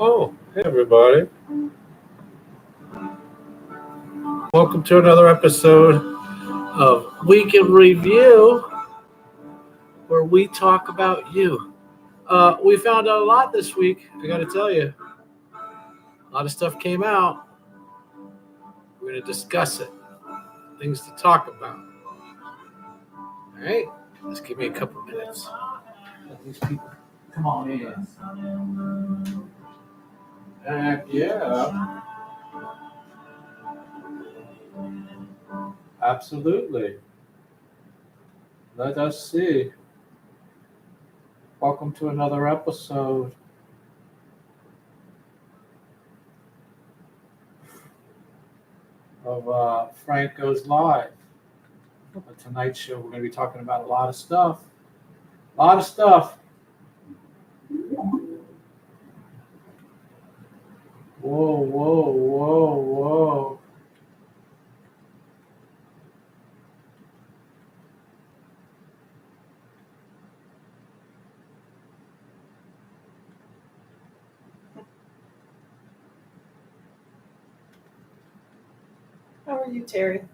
Oh, hey everybody. Welcome to another episode of Week in Review, where we talk about you. We found out a lot this week, I gotta tell you. A lot of stuff came out. We're gonna discuss it. Things to talk about. Alright? Just give me a couple minutes. Let these people come on in. Yeah. Absolutely. Let us see. Welcome to another episode of Frank Goes Live. But tonight's show, we're going to be talking about a lot of stuff. A lot of stuff. Whoa, whoa, whoa, whoa. How are you, Terry?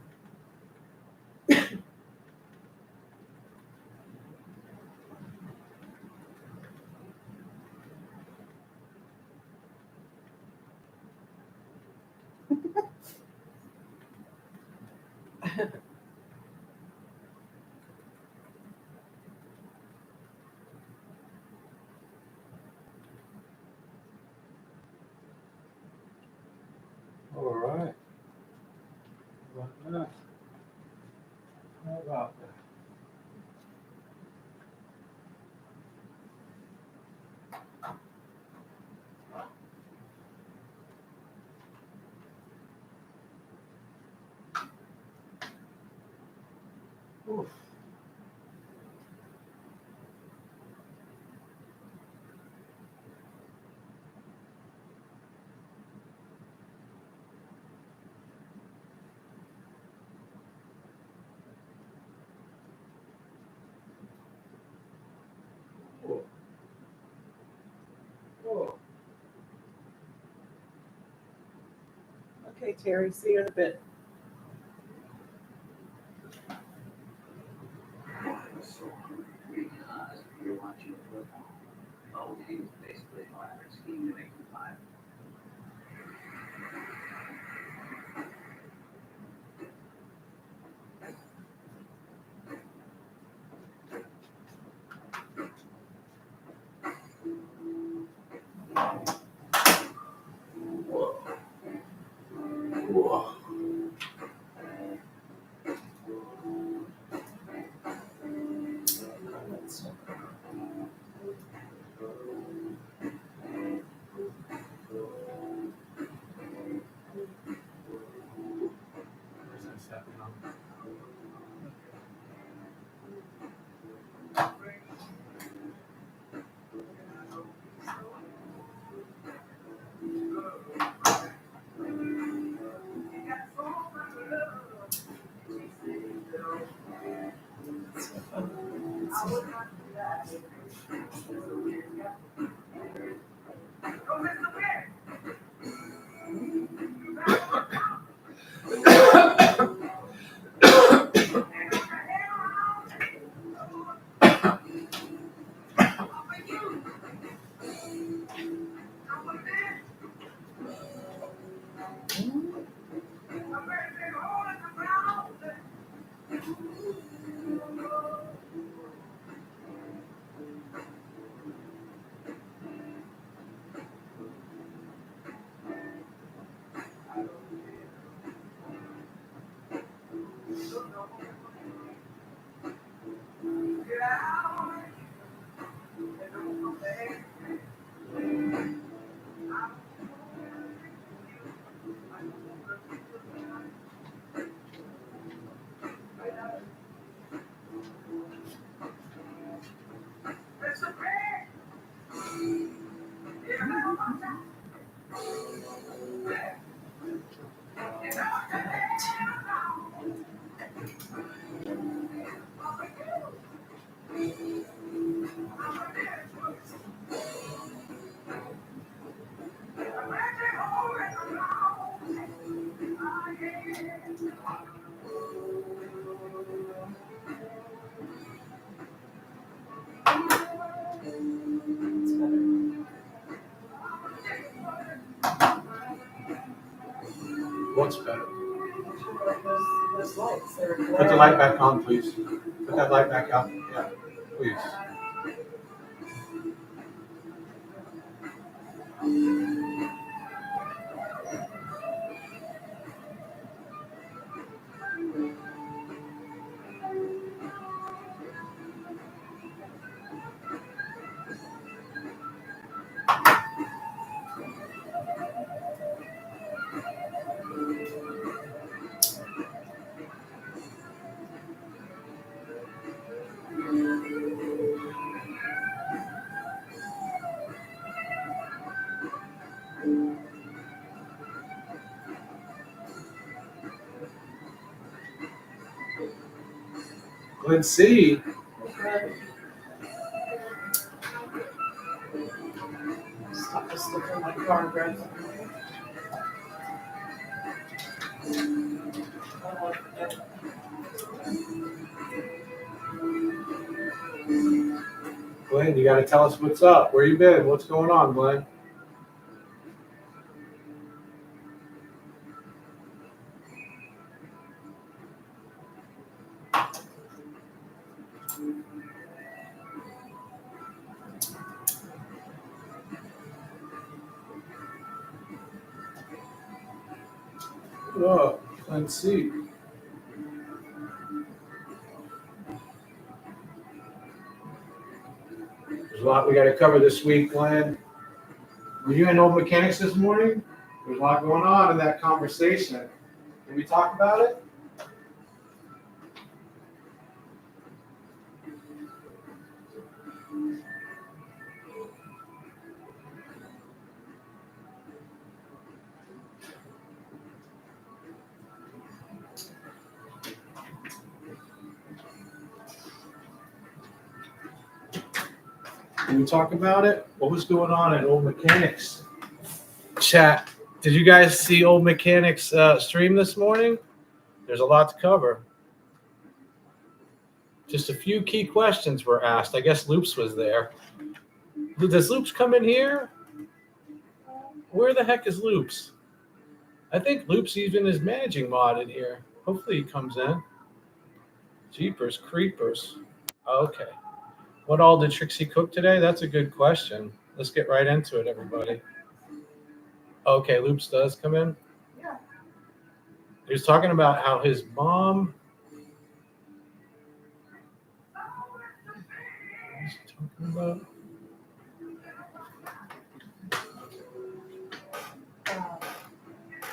All right. How about that? Oof. Whoa. Whoa. Okay, Terry, see you in a bit. You're watching football. Oh, he was basically an elaborate scheme to make you live. Whoa. Where's that happening on? It's better. What's better? Those lights, they're Put the light back on, please. Put that light back on. Yeah, please. Let's see. Stop this look in my car, Brad. Glenn, you got to tell us what's up. Where you been? What's going on, Glenn? Oh, let's see. There's a lot we got to cover this week, Glenn. Were you in Old Mechanics this morning? There's a lot going on in that conversation. Can we talk about it? Can we talk about it? What was going on at Old Mechanics? Chat. Did you guys see Old Mechanics stream this morning? There's a lot to cover. Just a few key questions were asked. I guess Loops was there. Does Loops come in here? Where the heck is Loops? I think Loops even is managing mod in here. Hopefully he comes in. Jeepers creepers. Okay. What all did Trixie cook today? That's a good question. Let's get right into it, everybody. Okay, Loops does come in. Yeah. He was talking about how his mom. What is he talking about?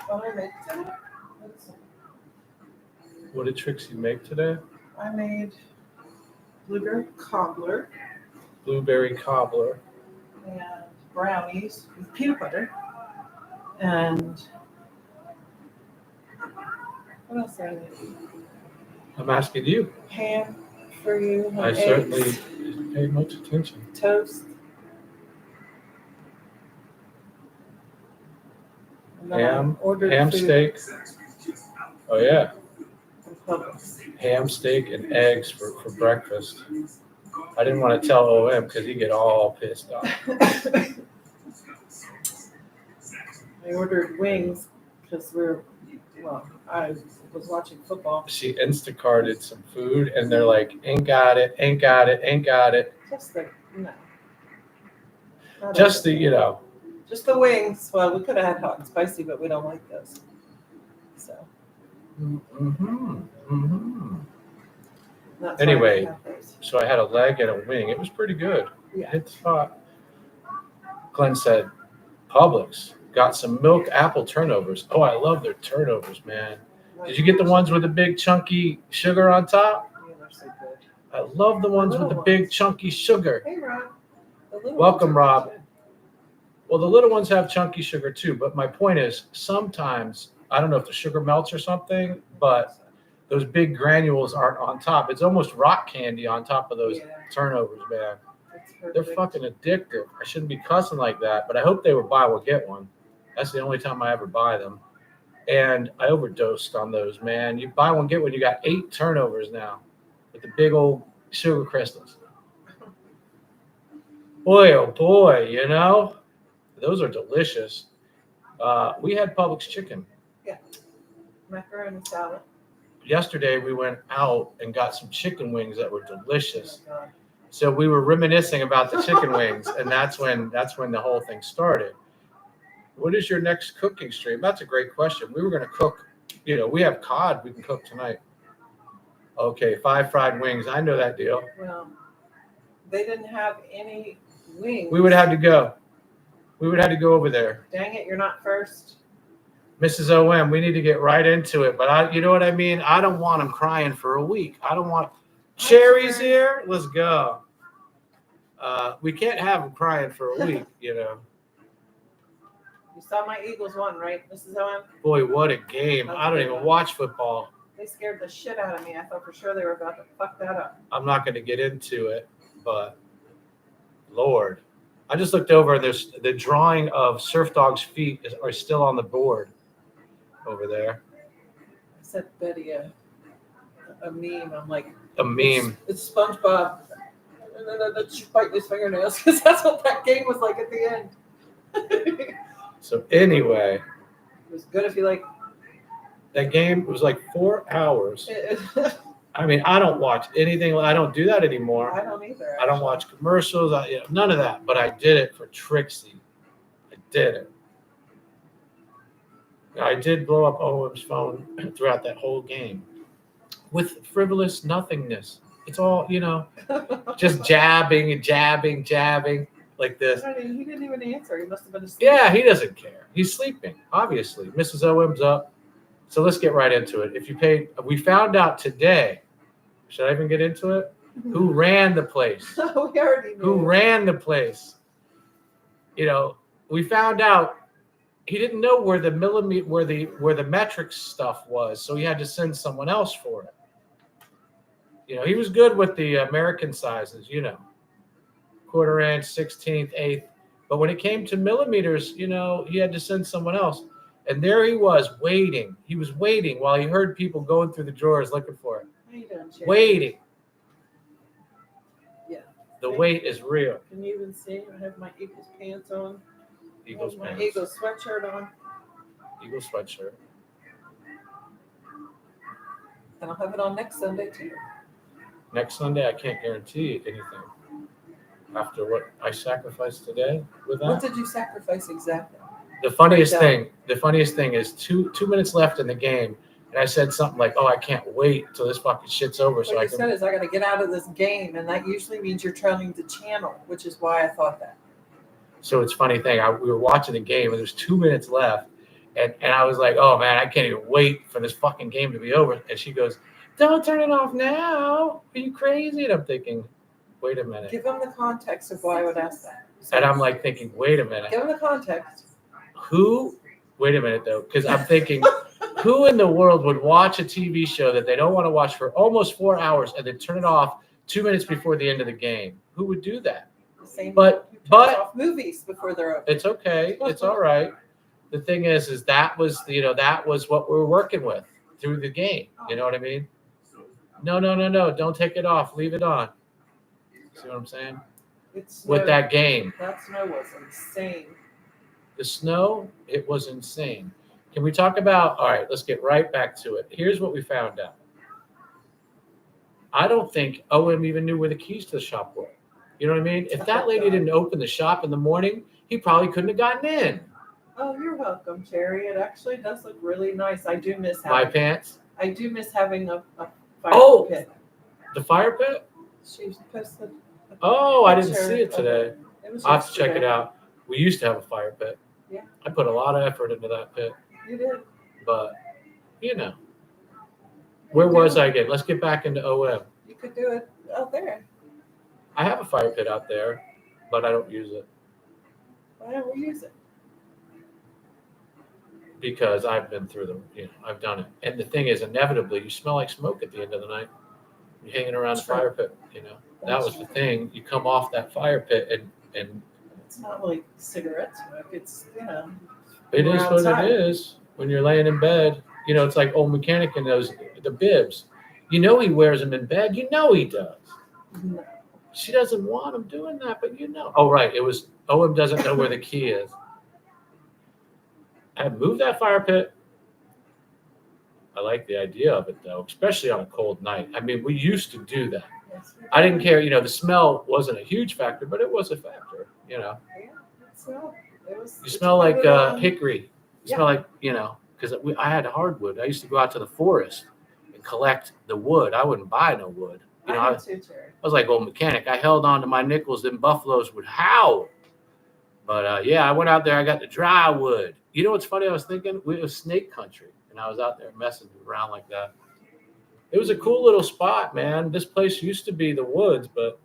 What I make today? What did Trixie make today? I made blueberry cobbler Blueberry cobbler. and brownies with peanut butter. And what else did I make? I'm asking you. Ham for you. and I eggs, certainly didn't pay much attention. toast. And then I Ham, ordered ham food steak. Oh yeah, from Publix. ham steak and eggs for breakfast. I didn't want to tell OM because he'd get all pissed off. I ordered wings because I was watching football. She Instacarted some food and they're like, ain't got it, ain't got it, ain't got it. Just the no. Not Just the, everything. Just the wings. Well, we could have had hot and spicy, but we don't like those. So. That's why Anyway. we have those. So I had a leg and a wing. It was pretty good. Yeah. Hit the spot. Glenn said, Publix got some milk apple turnovers. Oh, I love their turnovers, man. Did you get the ones with the big chunky sugar on top? Yeah, they're so good. I love the ones with the big chunky sugar. Hey, Rob. The little Welcome, ones are Rob. good. Well, the little ones have chunky sugar too, but my point is sometimes, I don't know if the sugar melts or something, but those big granules aren't on top. It's almost rock candy on top of those Yeah, turnovers, man. it's They're perfect. fucking addictive. I shouldn't be cussing like that, but I hope they were buy one, get one. That's the only time I ever buy them. and I overdosed on those, man. You buy one, get one. You got 8 turnovers now with the big old sugar crystals. Boy, oh boy, you know, those are delicious. We had Publix chicken. Macaroni salad. Yesterday, we went out and got some chicken wings that were delicious. Oh, God. So we were reminiscing about the chicken wings, and that's when the whole thing started. What is your next cooking stream? That's a great question. We were going to cook, you know, we have cod we can cook tonight. Okay, 5 fried wings. I know that deal. Well, they didn't have any wings. We would have to go. We would have to go over there. Dang it, you're not first. Mrs. OM, we need to get right into it. But you know what I mean? I don't want them crying for a week. I don't want Cherry's here. Let's go. We can't have them crying for a week, you know. You saw my Eagles won, right, Mrs. Owen? Boy, what a game. I don't even watch football. They scared the shit out of me. I thought for sure they were about to fuck that up. I'm not going to get into it, but Lord. I just looked over and there's the drawing of Surf Dog's feet are still on the board over there. I sent Betty a meme. I'm like, A meme. It's SpongeBob. Let's bite his fingernails because that's what that game was like at the end. It So anyway, was good if you like. that game was like 4 hours. I mean, I don't watch anything. I don't do that anymore. I don't either. I don't actually. watch commercials. None of that. But I did it for Trixie. I did it. I did blow up OM's phone throughout that whole game with frivolous nothingness. It's all, you know, just jabbing and jabbing like this. He didn't even answer. He must have been asleep. Yeah, he doesn't care. He's sleeping, obviously. Mrs. OM's up. So let's get right into it. We found out today, should I even get into it? Who ran the place? we already knew. Who ran the place? You know, we found out he didn't know where the metric stuff was, so he had to send someone else for it. You know, he was good with the American sizes, you know, 1/4 inch, 1/16, 1/8. But when it came to millimeters, you know, he had to send someone else. And there he was waiting. He was waiting while he heard people going through the drawers looking for it. How you doing, Cherry? Waiting. Yeah. The wait is real. Can you even see? I have my Eagles pants on. Eagles I have my pants. Eagles sweatshirt on. Eagles sweatshirt. And I'll have it on next Sunday too. Next Sunday, I can't guarantee anything. After what I sacrificed today with What that. did you sacrifice exactly? The funniest Breakdown. thing is two minutes left in the game, and I said something like, "Oh, I can't wait till this fucking shit's over so What I you can." said is I got to get out of this game, and that usually means you're turning the channel, which is why I thought that. So it's a funny thing. We were watching the game, and there's 2 minutes left, and I was like, "Oh man, I can't even wait for this fucking game to be over." And she goes, "Don't turn it off now. Are you crazy?" And I'm thinking, "Wait a minute." Give them the context of why I would ask that. And I'm like thinking, "Wait a minute. Give them the context. Who?" Wait a minute though, because I'm thinking, who in the world would watch a TV show that they don't want to watch for almost 4 hours and then turn it off 2 minutes before the end of the game? Who would do that? The same But- who turns but- off movies before they're over. It's okay. It's all right. The thing is that was what we were working with through the game. You know what I mean? No. Don't take it off. Leave it on. See what I'm saying? It's With that game. That snow was insane. The snow, it was insane. Can we talk about, all right, let's get right back to it. Here's what we found out. I don't think OM even knew where the keys to the shop were. You know what I mean? If that lady didn't open the shop in the morning, he probably couldn't have gotten in. Oh, you're welcome, Cherry. It actually does look really nice. I do miss My having. pants. I do miss having a fire Oh! pit. The fire pit? She posted. Oh, I didn't picture see it of today. It was I'll have to check it yesterday. out. We used to have a fire pit. Yeah. I put a lot of effort into that pit, You did. but you know. Where was I again? Let's get back into OM. You could do it out there. I have a fire pit out there, but I don't use it Why don't we use it? because I've been through them. You know, I've done it. And the thing is, inevitably, you smell like smoke at the end of the night. You're hanging around the True. fire pit. You know, that was the thing. You come off that fire pit, and It's not like cigarette smoke. It's it We're is what outside. it is. when you're laying in bed. You know, it's like old mechanic in the bibs. You know he wears them in bed. You know he does. No. She doesn't want him doing that, but you know. Oh, right. It was OM doesn't know where the key is. I moved that fire pit. I like the idea of it, though, especially on a cold night. I mean, we used to do that. Yes, we I didn't did. care. You know, the smell wasn't a huge factor, but it was a factor, you know. Yeah, so it was. You it smell like depended on- hickory. You Yeah. smell like, you know, because I had hardwood. I used to go out to the forest and collect the wood. I wouldn't buy no wood. You know, I I did too, Terry. was like old mechanic. I held on to my nickels. Then buffaloes would howl. But yeah, I went out there. I got the dry wood. You know what's funny? I was thinking it was snake country, and I was out there messing around like that. It was a cool little spot, man. This place used to be the woods, but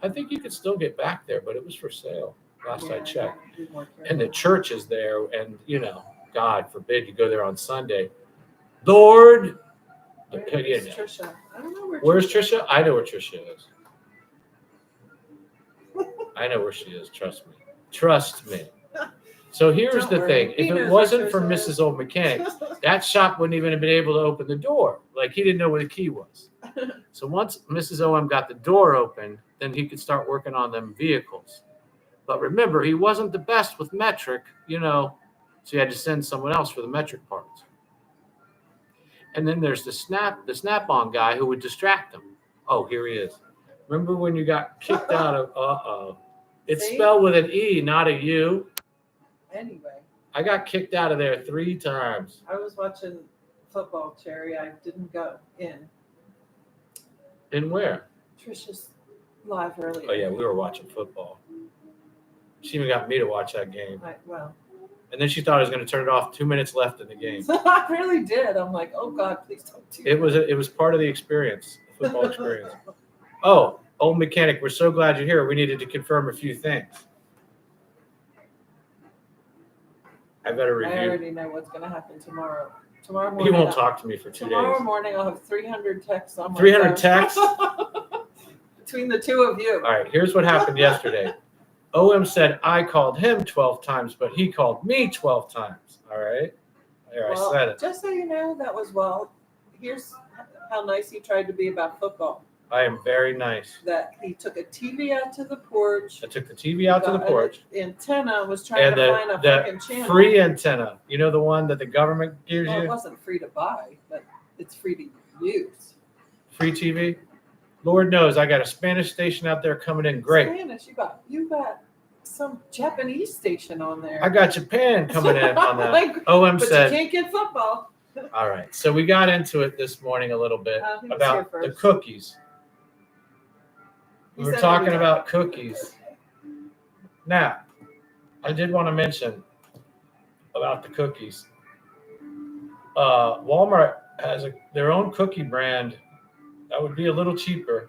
I think you could still get back there. But it was for sale last I Yeah, checked. gotta be more And the careful. church is there, and you know, God forbid you go there on Sunday. Lord, Where you is know. Trisha? I don't know where. Where's Trisha? I know where Trisha is. I know where she is. Trust me. Trust me. So here's Don't the worry. thing: He if knows it where wasn't for Trisha is. Mrs. Old Mechanic, that shop wouldn't even have been able to open the door. Like he didn't know where the key was. So once Mrs. OM got the door open, then he could start working on them vehicles. But remember, he wasn't the best with metric, you know, so he had to send someone else for the metric parts. And then there's the snap-on guy who would distract him. Oh, here he is. Remember when you got kicked out of? It's See? spelled with an E, not a U. Anyway, I got kicked out of there 3 times. I was watching football, Cherry. I didn't go in. And where? Trisha's live earlier. Oh yeah, we were watching football. She even got me to watch that game. Well, And then she thought I was going to turn it off. 2 minutes left in the game. I really did. I'm like, oh God, please don't do It was part of the experience, the football experience. Oh, old mechanic, we're so glad you're here. We needed to confirm a few things. I better I review. already know what's going to happen tomorrow. Tomorrow He morning. won't talk to me for 2 Tomorrow days. morning, I'll have 300 texts on my 300 phone. texts? Between the two of you. All right, here's what happened yesterday. OM said I called him 12 times, but he called me 12 times. All right? There, I said it. Just so you know, that was here's how nice he tried to be about football. I am very nice. That he took a TV out to the porch. I took the TV out to the got porch. an antenna, was trying And to find a the fucking channel. free antenna, you know, the one that the government gives Well, it you? wasn't free to buy, but it's free to use. Free TV? Lord knows I got a Spanish station out there coming in great. Spanish, you got some Japanese station on there. I got Japan coming in on that. Like, OM but said, you can't get football. all right. So we got into it this morning a little bit Who was about here the first? cookies. He We were said talking everything. about cookies. Now, I did want to mention about the cookies. Walmart has their own cookie brand that would be a little cheaper.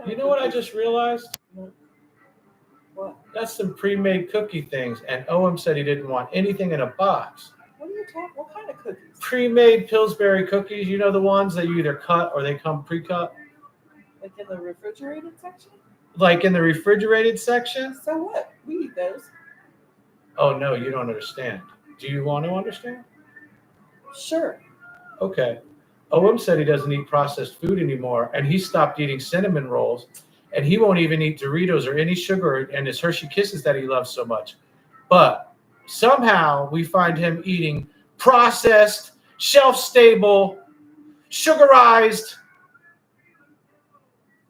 You know what I just realized? What? That's some pre-made cookie things, and OM said he didn't want anything in a box. What are you talking? What kind of cookies? Pre-made Pillsbury cookies, you know, the ones that you either cut or they come pre-cut, Like in the refrigerated section? like in the refrigerated section. So what? We eat those. Oh no, you don't understand. Do you want to understand? Sure. Okay. OM said he doesn't eat processed food anymore, and he stopped eating cinnamon rolls, and he won't even eat Doritos or any sugar and his Hershey Kisses that he loves so much. But somehow we find him eating processed, shelf-stable, sugarized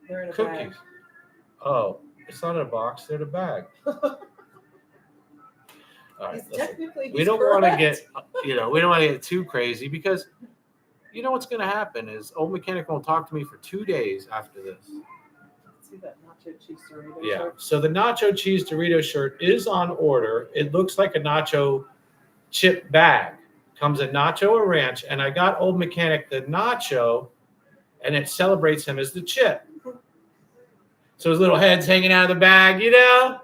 They're in a cookies. bag. Oh, it's not in a box; they're in a bag. All right, He's listen. technically We don't want to correct. get, we don't want to get too crazy because you know what's going to happen is old mechanic won't talk to me for 2 days after this. See that nacho cheese Dorito Yeah. shirt? So the nacho cheese Dorito shirt is on order. It looks like a nacho chip bag. Comes a nacho or ranch, and I got old mechanic the nacho, and it celebrates him as the chip. So his little head's hanging out of the bag, you know.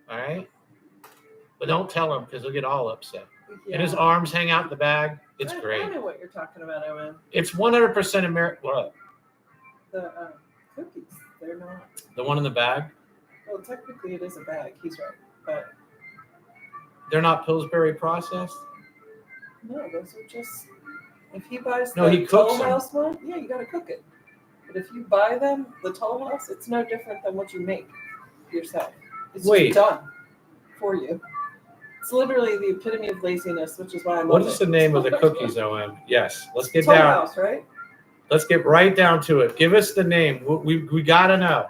All right. But don't tell him because he'll get all upset. And his arms hang out the bag. It's I great. know what you're talking about, Owen. It's 100% American. What? The cookies. They're not. The one in the bag? Well, technically it is a bag. He's right. But They're not Pillsbury processed? No, those are just. If he buys No, the he cooks Toll them. House one, yeah, you gotta cook it. But if you buy them, the Toll House, it's no different than what you make yourself. It's Wait. just done for you. It's literally the epitome of laziness, which is why I love What it. is the name of the cookies, OM? Yes, let's get Toll down. House, right? Let's get right down to it. Give us the name. We got to know.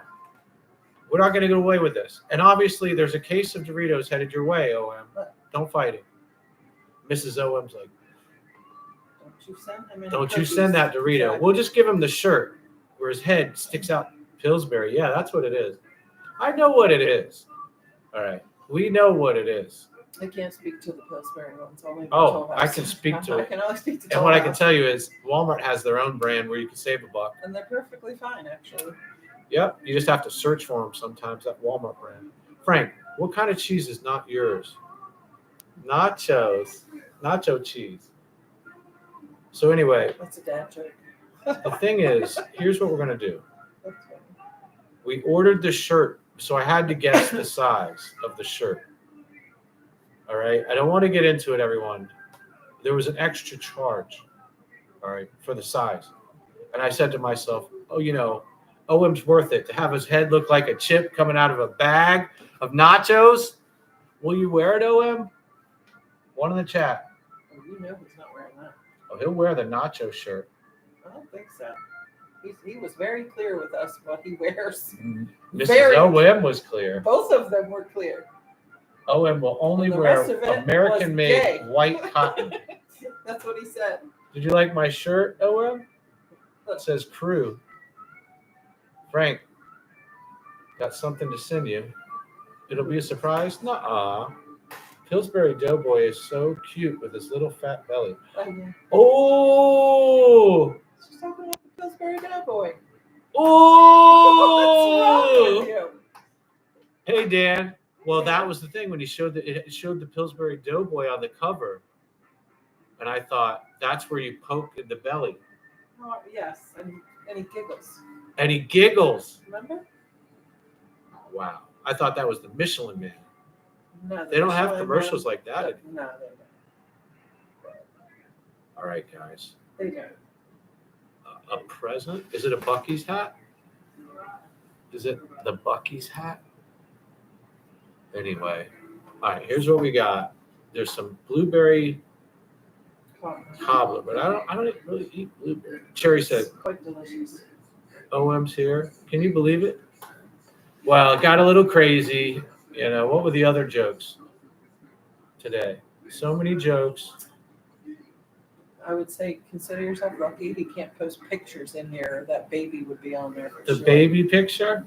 We're not going to get away with this. And obviously, there's a case of Doritos headed your way, OM. Don't fight it. Mrs. OM's like, Don't you send him any don't you cookies. send that Dorito. Exactly. We'll just give him the shirt where his head sticks out. Pillsbury. Yeah, that's what it is. I know what it is. All right. We know what it is. I can't speak to the Pillsbury ones. Only the Oh, Toll I House. can speak to I it. can only speak to And Toll what I can House. tell you is Walmart has their own brand where you can save a buck. And they're perfectly fine, actually. Yep. You just have to search for them sometimes, that Walmart brand. Frank, what kind of cheese is not yours? Nachos. Nacho cheese. So anyway, That's a dad joke. the thing is, here's what we're going to do. That's funny. We ordered the shirt, so I had to guess the size of the shirt. All right. I don't want to get into it, everyone. There was an extra charge, all right, for the size. And I said to myself, oh, OM's worth it to have his head look like a chip coming out of a bag of nachos. Will you wear it, OM? One in the chat. Oh, you know he's not wearing that. Oh, he'll wear the nacho shirt. I don't think so. He was very clear with us what he wears. Mrs. Very- OM was clear. Both of them were clear. OM will only And the wear rest of it was American-made gay. white cotton. That's what he said. Did you like my shirt, OM? It says crew. Frank, got something to send you. It'll be a surprise? Nuh-uh. Pillsbury Doughboy is so cute with his little fat belly. Yeah. Oh! She's talking about the Pillsbury Doughboy. Oh! What's wrong with you? Hey, Dan. Well, that was the thing when he showed it showed the Pillsbury Doughboy on the cover. And I thought, that's where you poke in the belly. Oh, yes, and he giggles. And he giggles. Remember? Wow. I thought that was the Michelin Man. No, They don't have Michelin commercials Man- like that anymore. No, they don't. All right, guys. They don't. A present? Is it a Bucky's hat? Is it the Bucky's hat? Anyway. All right, here's what we got. There's some blueberry cobbler, but I don't really eat blueberry. Cherry said, It's quite delicious. OM's here. Can you believe it? Well, it got a little crazy. What were the other jokes today? So many jokes. I would say consider yourself lucky he can't post pictures in here. That baby would be on there for The sure. baby picture.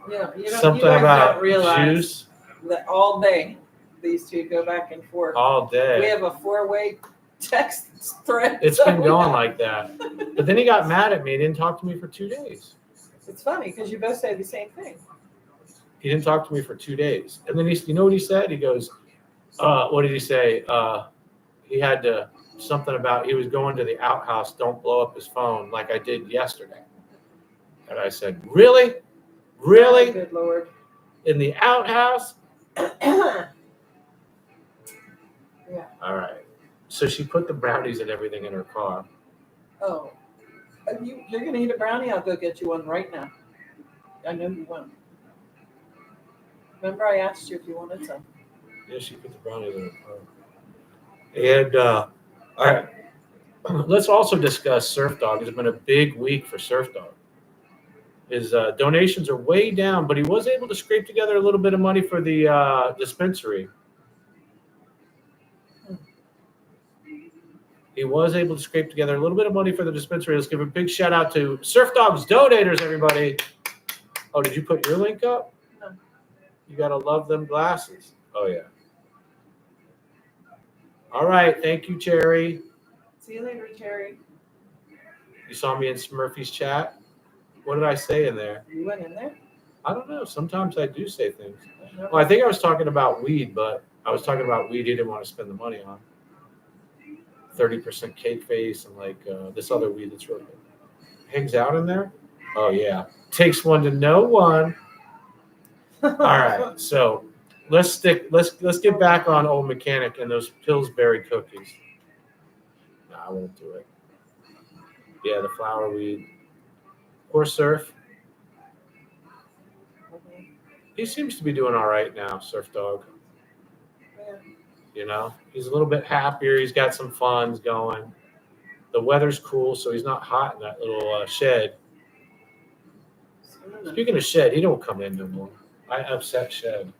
Yeah, you Something guys about don't realize juice that all day these two go back and forth. all We day. have a 4-way text thread. It's so been we going know. like that. But then he got mad at me. He didn't talk to me for 2 days. It's funny because you both say the same thing. He didn't talk to me for 2 days. And then you know what he said? He goes, what did he say? He had to, something about he was going to the outhouse. Don't blow up his phone like I did yesterday. And I said, really? Oh, Really? good Lord. In the outhouse? Yeah. All right. So she put the brownies and everything in her car. Oh. You're going to eat a brownie? I'll go get you one right now. I know you won't. Remember I asked you if you wanted some. Yeah, she put the brownies in her car. And all right. Let's also discuss Surf Dog. It's been a big week for Surf Dog. His donations are way down, but he was able to scrape together a little bit of money for the dispensary. He was able to scrape together a little bit of money for the dispensary. Let's give a big shout out to Surf Dog's donators, everybody. Oh, did you put your link up? No. You got to love them glasses. Oh, yeah. All right. Thank you, Cherry. See you later, Terry. You saw me in Smurfy's chat. What did I say in there? You went in there? I don't know. Sometimes I do say things. No. Well, I think I was talking about weed, but I was talking about weed he didn't want to spend the money on. 30% cake face and like this other weed that's really good. Hangs out in there? Oh, yeah. Takes one to know one. All right, so let's get back on Old Mechanic and those Pillsbury cookies. No, I won't do it. Yeah, the flower weed. Poor Surf. He seems to be doing all right now, Surf Dog. Yeah. You know, he's a little bit happier. He's got some funds going. The weather's cool, so he's not hot in that little shed. Speaking of shed, he don't come in no more. I upset shed.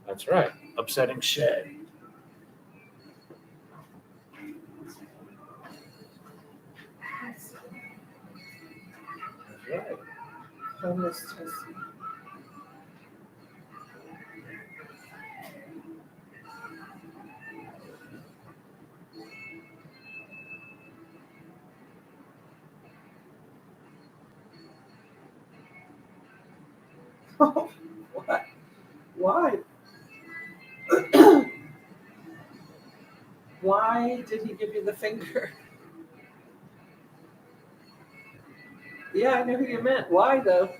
That's right, upsetting shed. That's right. Homelessness. What? Why? Why did he give you the finger? Yeah, I know who you meant. Why though?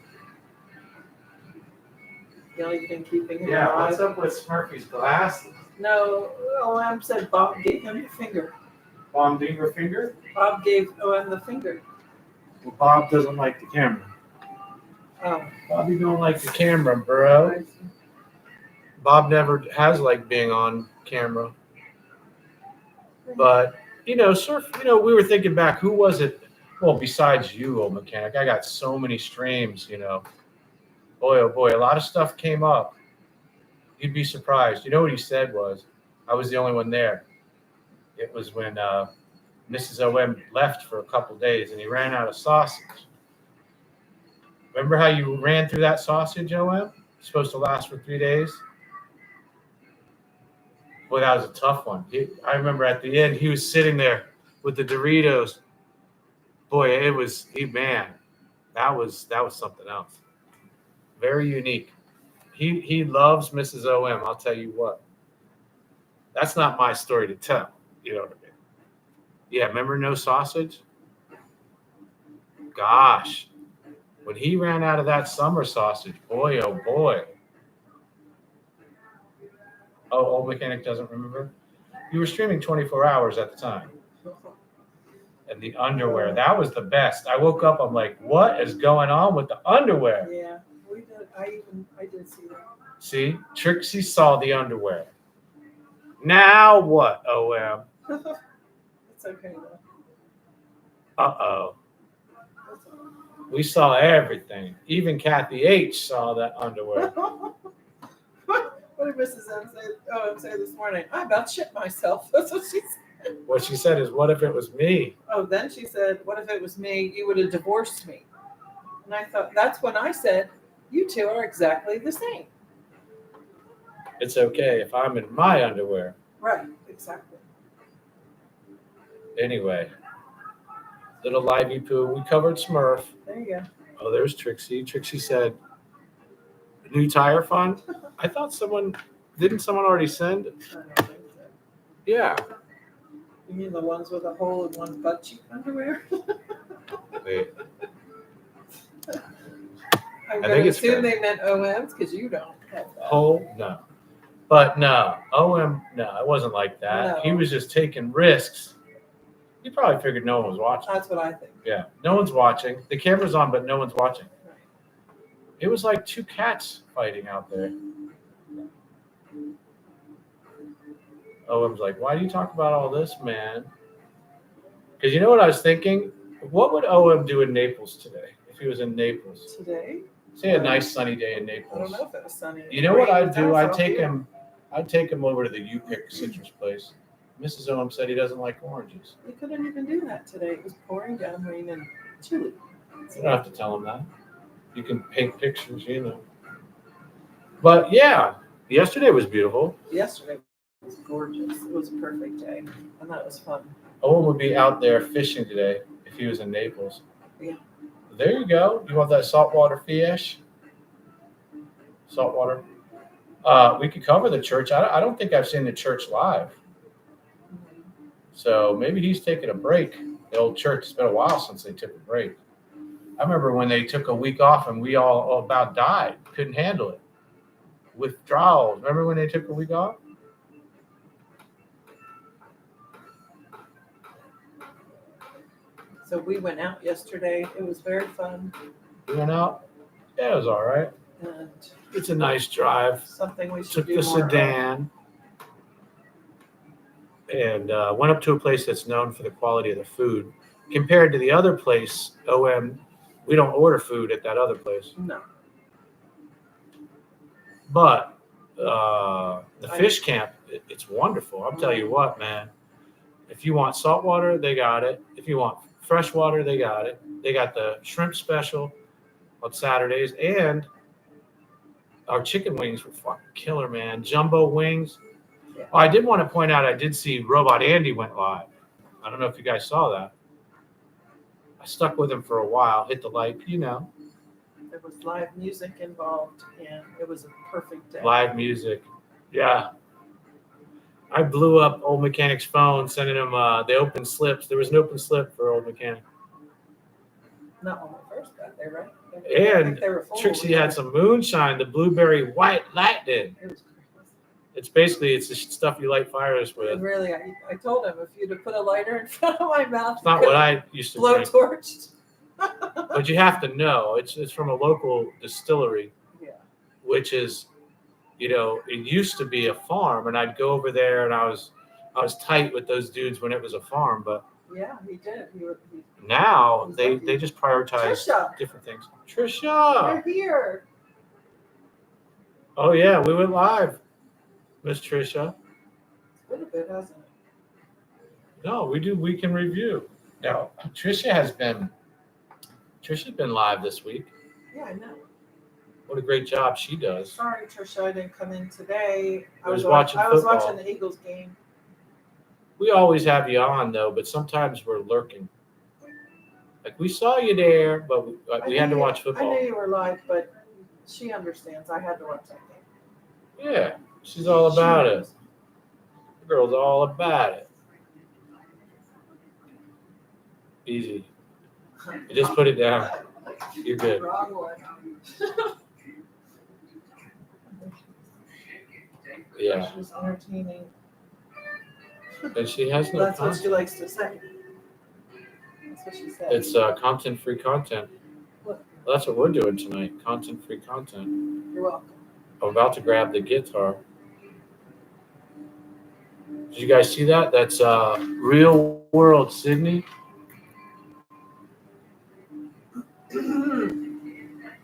You know, you've been keeping him Yeah, alive. what's up with Smurfy's glasses? No, OM said Bob gave him the finger. Bomb Dinger finger? Bob gave OM the finger. Well, Bob doesn't like the camera. Oh. Bobby don't like the camera, bro. I see. Bob never has liked being on camera. But, Surf, we were thinking back, who was it? Well, besides you, Old Mechanic, I got so many streams, Boy, oh boy, a lot of stuff came up. You'd be surprised. You know what he said was, I was the only one there. It was when Mrs. OM left for a couple days and he ran out of sausage. Remember how you ran through that sausage, OM? It's supposed to last for 3 days. Boy, that was a tough one. I remember at the end, he was sitting there with the Doritos. Boy, that was something else. Very unique. He loves Mrs. OM. I'll tell you what. That's not my story to tell. You know what I mean? Yeah, remember no sausage? Gosh. When he ran out of that summer sausage, boy, oh boy. Oh, Old Mechanic doesn't remember? You were streaming 24 hours at the time. And the underwear, that was the best. I woke up, I'm like, what is going on with the underwear? Yeah, we did. I did see that. See, Trixie saw the underwear. Now what, OM? It's okay though. Uh-oh. That's all We saw everything. Even Kathy H saw that underwear. What did Mrs. M say this morning? I about shit myself. That's what she said. What she said is, what if it was me? Oh, then she said, what if it was me? You would have divorced me. And I thought, that's when I said, you two are exactly the same. It's okay if I'm in my underwear. Right, exactly. Anyway, little Livey Poo. We covered Smurf. There you go. Oh, there's Trixie. Trixie said, new tire fund? I thought didn't someone already send? I don't think so. Yeah. You mean the ones with a hole in one butt cheek underwear? Wait. I'm I going think to it's assume fair. they meant OMs because you don't have that. Hole? No. But no. OM, no, it wasn't like that. No. He was just taking risks. He probably figured no one was watching. That's what I think. Yeah. No one's watching. The camera's on, but no one's watching. Right. It was like two cats fighting out there. OM's like, why do you talk about all this, man? Because you know what I was thinking? What would OM do in Naples today if he was in Naples? Today? Say a nice sunny day in I don't Naples. know if it was sunny. You know what I'd do? I'd That's take all here. I'd take him over to the U-Pick citrus place. Mrs. OM said he doesn't like oranges. You couldn't even do that today. It was pouring down rain and chilly. You don't have to tell him that. You can paint pictures, But yeah, yesterday was beautiful. Yesterday was gorgeous. It was a perfect day, and that was fun. Owen would be out there fishing today if he was in Naples. Yeah. There you go. You want that saltwater fish? Saltwater. We could cover the church. I don't think I've seen the church live. So maybe he's taking a break. The old church. It's been a while since they took a break. I remember when they took a week off and we all about died, couldn't handle it. Withdrawals. Remember when they took a week off? So we went out yesterday. It was very fun We went out. Yeah, it was all right. and It's a nice drive. something we should Took do the more of. sedan and went up to a place that's known for the quality of the food. Compared to the other place, OM, we don't order food at that other place. No. But the fish camp, it's wonderful. I'll tell you what, man. If you want salt water, they got it. If you want fresh water, they got it. They got the shrimp special on Saturdays. And our chicken wings were fucking killer, man. Jumbo wings. Yeah. Oh, I did want to point out, I did see Robot Andy went live. I don't know if you guys saw that. I stuck with him for a while, hit the like, There was live music involved and it was a perfect day. live music. Yeah. I blew up Old Mechanic's phone, sending him the open slips. There was an open slip for Old Mechanic. Not when we first got there, right? I And think they were full. Trixie had some moonshine, the blueberry white lightning. It was crazy. It's the stuff you light fires with. And really, I told him if you'd have put a lighter in front of my mouth, It's not what I used to blow drink. torched. But you have to know, it's from a local distillery, Yeah. which is, it used to be a farm, and I'd go over there, and I was tight with those dudes when it was a farm, but Yeah, he did. He now they just prioritize Trisha, different things. Trisha, you're here. oh yeah, we went live, Miss Trisha. It's been a bit, hasn't it? No, we do weekend review. Now Trisha's been live this week. Yeah, I know. What a great job she does. Sorry, Trisha, I didn't come in today. I was watching I was football. watching the Eagles game. We always have you on though, but sometimes we're lurking. Like we saw you there, but we had to watch I football. knew you were live, but she understands. I had to watch that game. Yeah, she's all about She it. The girl's all about it. Easy. You just put it down. You're good. Wrong one. Yeah. She's entertaining. And she has no That's what content. she likes to say. That's what she said. It's content-free content. What? Well, that's what we're doing tonight. Content-free content. You're welcome. I'm about to grab the guitar. Did you guys see that? That's Real World Sydney.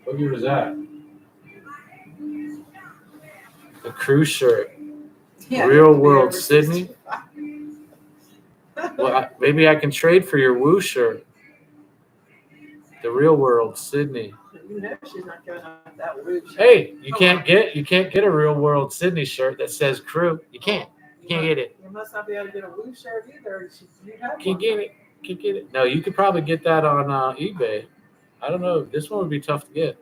What year was that? The cruise shirt. Yeah, Real we World ever Sydney? Well, maybe I can trade for your Woo shirt. The Real World Sydney. You know she's not giving up that rude shit. Hey, you can't get a Real World Sydney shirt that says crew. You can't get it. You must not be able to get a Woo shirt either. You have Can't one. get it. Can't get it. No, you could probably get that on eBay. I don't know. This one would be tough to get.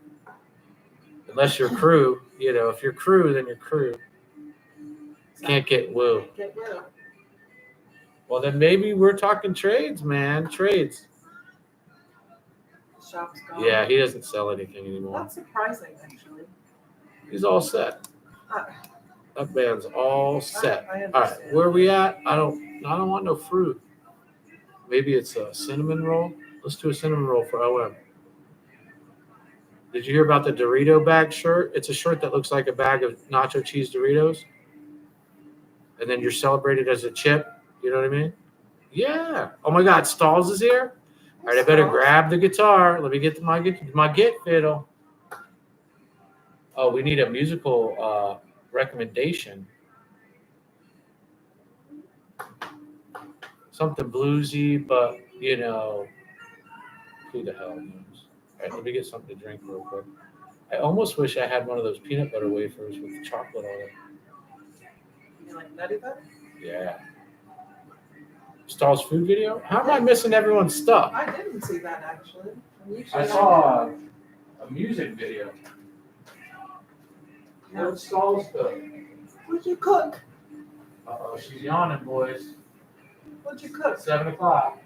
Unless you're crew. If you're crew, then you're crew. Can't get Woo. Get rid of. Well, then maybe we're talking trades, man. Trades. Shop's gone. Yeah, he doesn't sell anything anymore. That's surprising, actually. He's all set. Uh, That band's all set. I All right, understand. where are we at? I don't want no fruit. Maybe it's a cinnamon roll. Let's do a cinnamon roll for OM. Did you hear about the Dorito bag shirt? It's a shirt that looks like a bag of nacho cheese Doritos. And then you're celebrated as a chip. You know what I mean? Yeah. Oh my God, Stalls is here. All right, I better grab the guitar. Let me get to my Git fiddle. Oh, we need a musical recommendation. Something bluesy, but who the hell knows? All right, let me get something to drink real quick. I almost wish I had one of those peanut butter wafers with chocolate on it. You like Nutty Butter? Yeah. Stall's food video? How am I missing everyone's stuff? I didn't see that, actually. I saw a music video. What Stall's cook? What'd you cook? Uh-oh, she's yawning, boys. What'd you cook? 7 o'clock.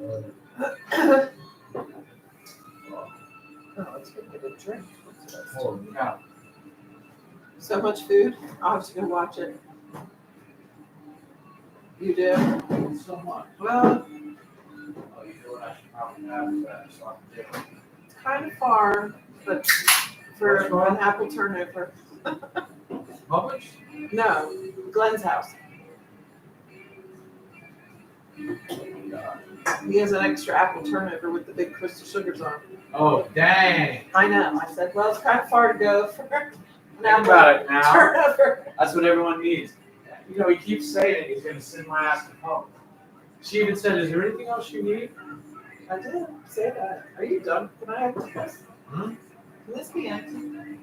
let's go get a drink. What's this? Holy cow. So much food. I'll have to go watch it. You do? So much. Well, Oh, you know what I should probably have that so I can do it. it's kind of far, but for an apple turnover. Publish? No, Glenn's house. He has an extra apple turnover with the big crystal sugars on it. Oh, dang. I know. I said, well, it's kind of far to go for an Think apple about it now. turnover. That's what everyone needs. You know, he keeps saying it. He's going to send my ass to home. She even said, is there anything else you need? I did say that. Are you done? Can I have this? Hmm? Can this be empty?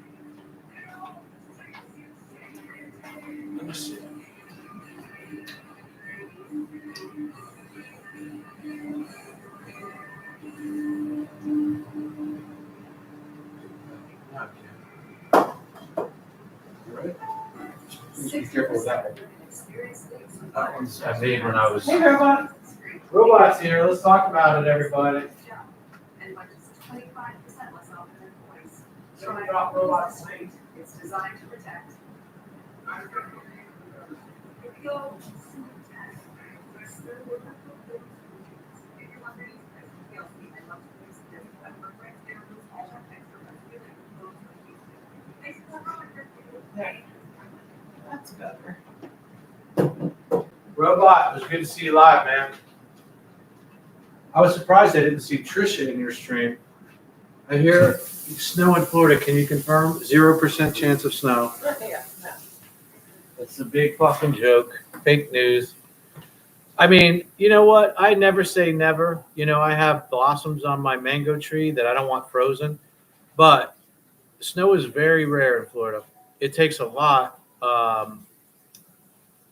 Let me see. Be careful with that one. That one's I made when I was. Hey, Robot. Robots here. Let's talk about it, everybody. And budget's 25% less off than employees. Something about robots. It's designed to protect. That's better. Robot, it was good to see you live, man. I was surprised I didn't see Trisha in your stream. I hear snow in Florida. Can you confirm? 0% chance of snow. Yeah, no. It's a big fucking joke. Fake news. I mean, you know what? I never say never. You know, I have blossoms on my mango tree that I don't want frozen. But snow is very rare in Florida. It takes a lot.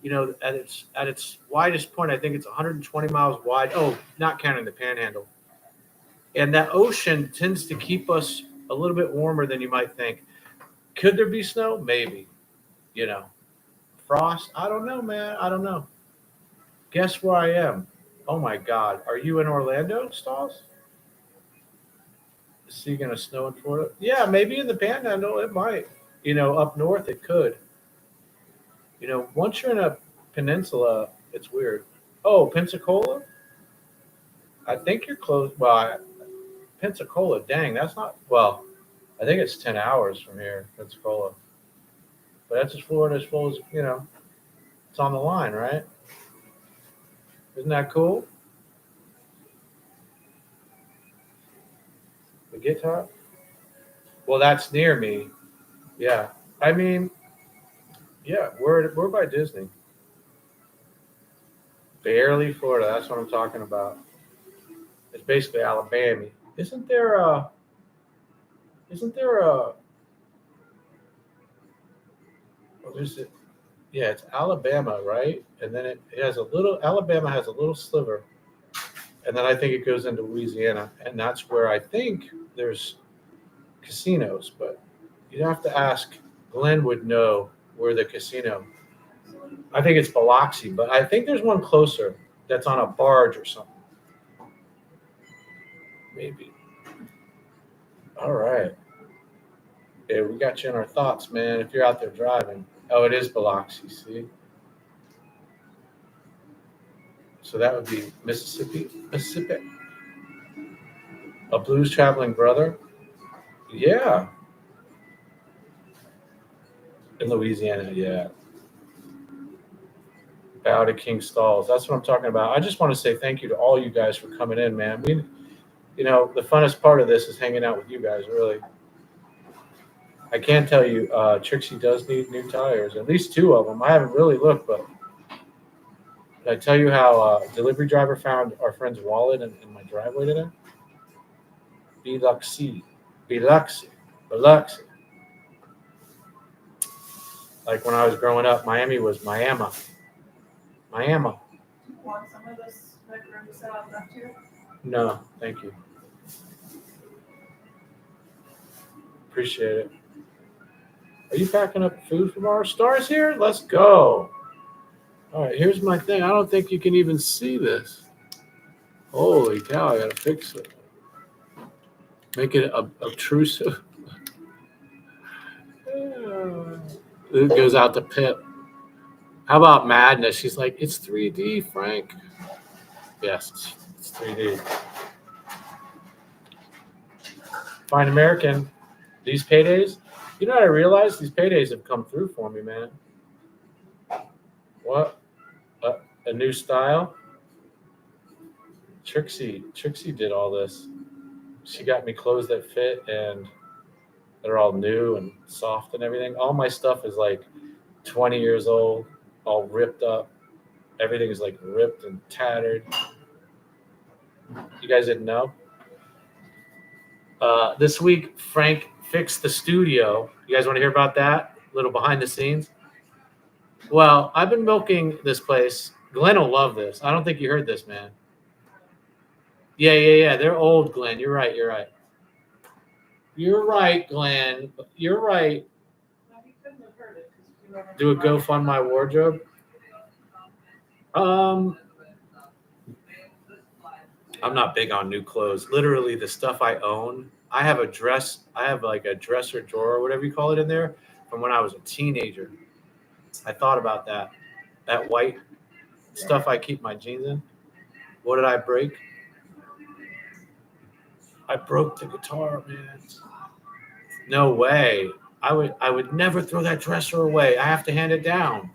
You know, at its widest point, I think it's 120 miles wide. Oh, not counting the Panhandle. And that ocean tends to keep us a little bit warmer than you might think. Could there be snow? Maybe. You know, frost? I don't know, man. I don't know. Guess where I am? Oh my God. Are you in Orlando, Stalls? Is he going to snow in Florida? Yeah, maybe in the Panhandle. It might. You know, up north, it could. You know, once you're in a peninsula, it's weird. Oh, Pensacola? I think you're close. Well, Pensacola, dang, that's not, well, I think it's 10 hours from here, Pensacola. But that's as Florida as full as, you know, it's on the line, right? Isn't that cool? The guitar? Well, that's near me. Yeah. I mean, yeah, we're by Disney. Barely Florida. That's what I'm talking about. It's basically Alabama. Isn't there a what is it? Yeah, it's Alabama, right? And then it has a little, Alabama has a little sliver. And then I think it goes into Louisiana. And that's where I think there's casinos. But you'd have to ask, Glenn would know where the casino. I think it's Biloxi, but I think there's one closer that's on a barge or something. Maybe. All right. Yeah, we got you in our thoughts, man. If you're out there driving. Oh, it is Biloxi, see? So that would be Mississippi. A blues traveling brother? Yeah. In Louisiana, yeah. Bow to King Stalls. That's what I'm talking about. I just want to say thank you to all you guys for coming in, man. You know, the funnest part of this is hanging out with you guys, really. I can tell you, Trixie does need new tires, at least 2 of them. I haven't really looked, but did I tell you how delivery driver found our friend's wallet in my driveway today? Biloxi. Like when I was growing up, Miami was Miami. Do you want some of this macaroni salad left here? No, thank you. Appreciate it. Are you packing up food from our stars here? Let's go. All right, here's my thing. I don't think you can even see this. Holy cow, I gotta fix it. Make it obtrusive. It goes out to Pip. How about Madness? She's like, it's 3D, Frank. Yes, it's 3D. Fine American. These paydays, you know what I realized? These paydays have come through for me, man. What? A new style? Trixie did all this. She got me clothes that fit and they're all new and soft and everything. All my stuff is like 20 years old, all ripped up. Everything is like ripped and tattered. You guys didn't know? This week, Frank fixed the studio. You guys want to hear about that? A little behind the scenes. Well, I've been milking this place. Glenn will love this. I don't think you heard this, man. Yeah. They're old, Glenn. You're right. You're right, Glenn. You're right. No, he couldn't have heard it 'cause you don't have Do a to go write. fund my wardrobe. I'm not big on new clothes. Literally, the stuff I own. I have a dress. I have like a dresser drawer, whatever you call it, in there from when I was a teenager. I thought about that. That white stuff I keep my jeans in. What did I break? I broke the guitar, man. No way. I would never throw that dresser away. I have to hand it down.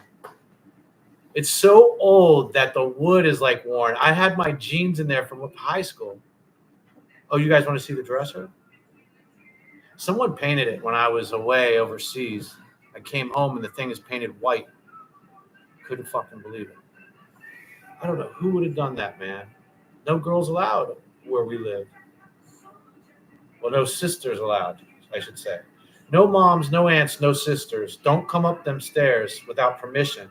It's so old that the wood is like worn. I had my jeans in there from high school. Oh, you guys want to see the dresser? Someone painted it when I was away overseas. I came home and the thing is painted white. Couldn't fucking believe it. I don't know who would have done that, man. No girls allowed where we live. Well, no sisters allowed, I should say. No moms, no aunts, no sisters. Don't come up them stairs without permission.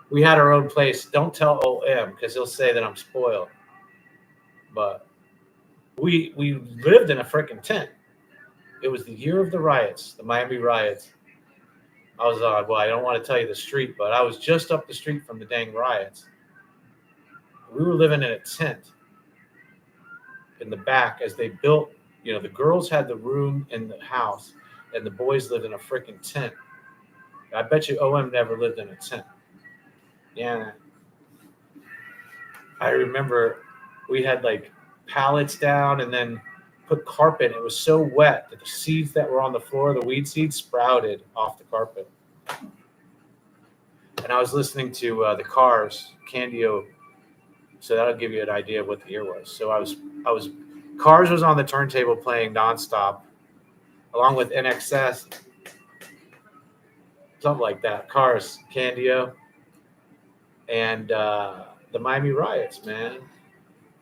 We had our own place. Don't tell OM because he'll say that I'm spoiled. But we lived in a freaking tent. It was the year of the riots, the Miami riots. I was on, well, I don't want to tell you the street, but I was just up the street from the dang riots. We were living in a tent in the back as they built, the girls had the room in the house and the boys lived in a freaking tent. I bet you OM never lived in a tent. Yeah. I remember we had like pallets down and then put carpet. It was so wet that the seeds that were on the floor, the weed seeds, sprouted off the carpet. And I was listening to the Cars, Candio. So that'll give you an idea of what the year was. So I was Cars was on the turntable playing nonstop, along with NXS, something like that. Cars, Candio, and the Miami riots, man.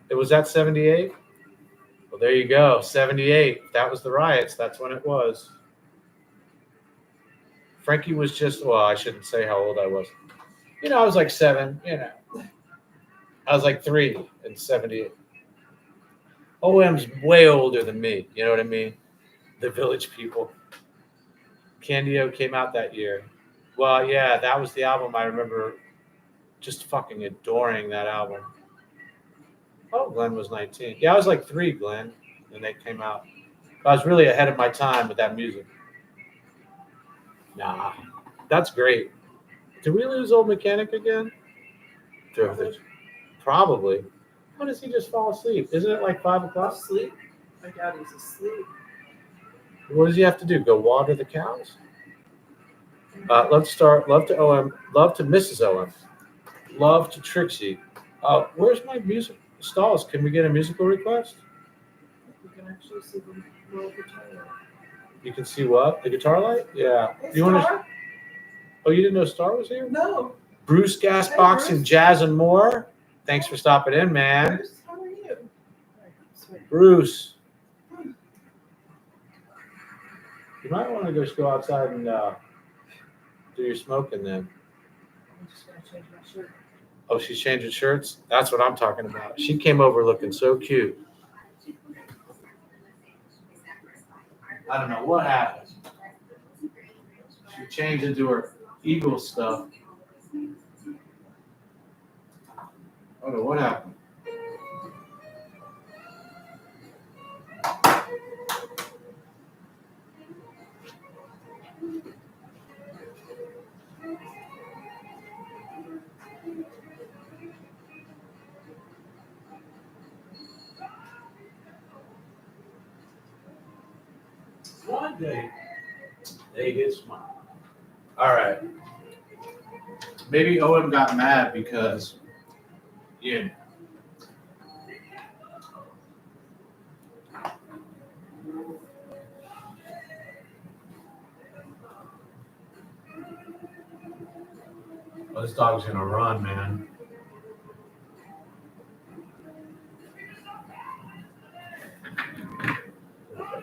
It was at 78. Well, there you go, 78. If that was the riots, that's when it was. Frankie was I shouldn't say how old I was. I was like 7, I was like 3 in 78. OM's way older than me. You know what I mean? The Village People. Candio came out that year. Well, yeah, that was the album I remember just fucking adoring that album. Oh, Glenn was 19. Yeah, I was like 3, Glenn, when they came out. I was really ahead of my time with that music. Nah, that's great. Did we lose Old Mechanic again? Probably. When does he just fall asleep? Isn't it like 5 o'clock? Asleep? I doubt he's asleep. What does he have to do? Go water the cows? Let's start. Love to OM. Love to Mrs. OM. Love to Trixie. Where's my music stalls? Can we get a musical request? You can actually see the little guitar. You can see what? The guitar light? Yeah. Hey, You want to? Star? Oh, you didn't know Star was here? No. Bruce Gasbox and Bruce. Jazz and More. Thanks for stopping in, man. Bruce, how are you? Sweet. Bruce. You might want to just go outside and do your smoking then. I'm just gonna change my shirt. Oh, she's changing shirts? That's what I'm talking about. She came over looking so cute. I don't know what happened. She changed into her Eagle stuff. I don't know what happened. One day, they get smart. All right. Maybe Owen got mad because, yeah. Oh, this dog's gonna run, man.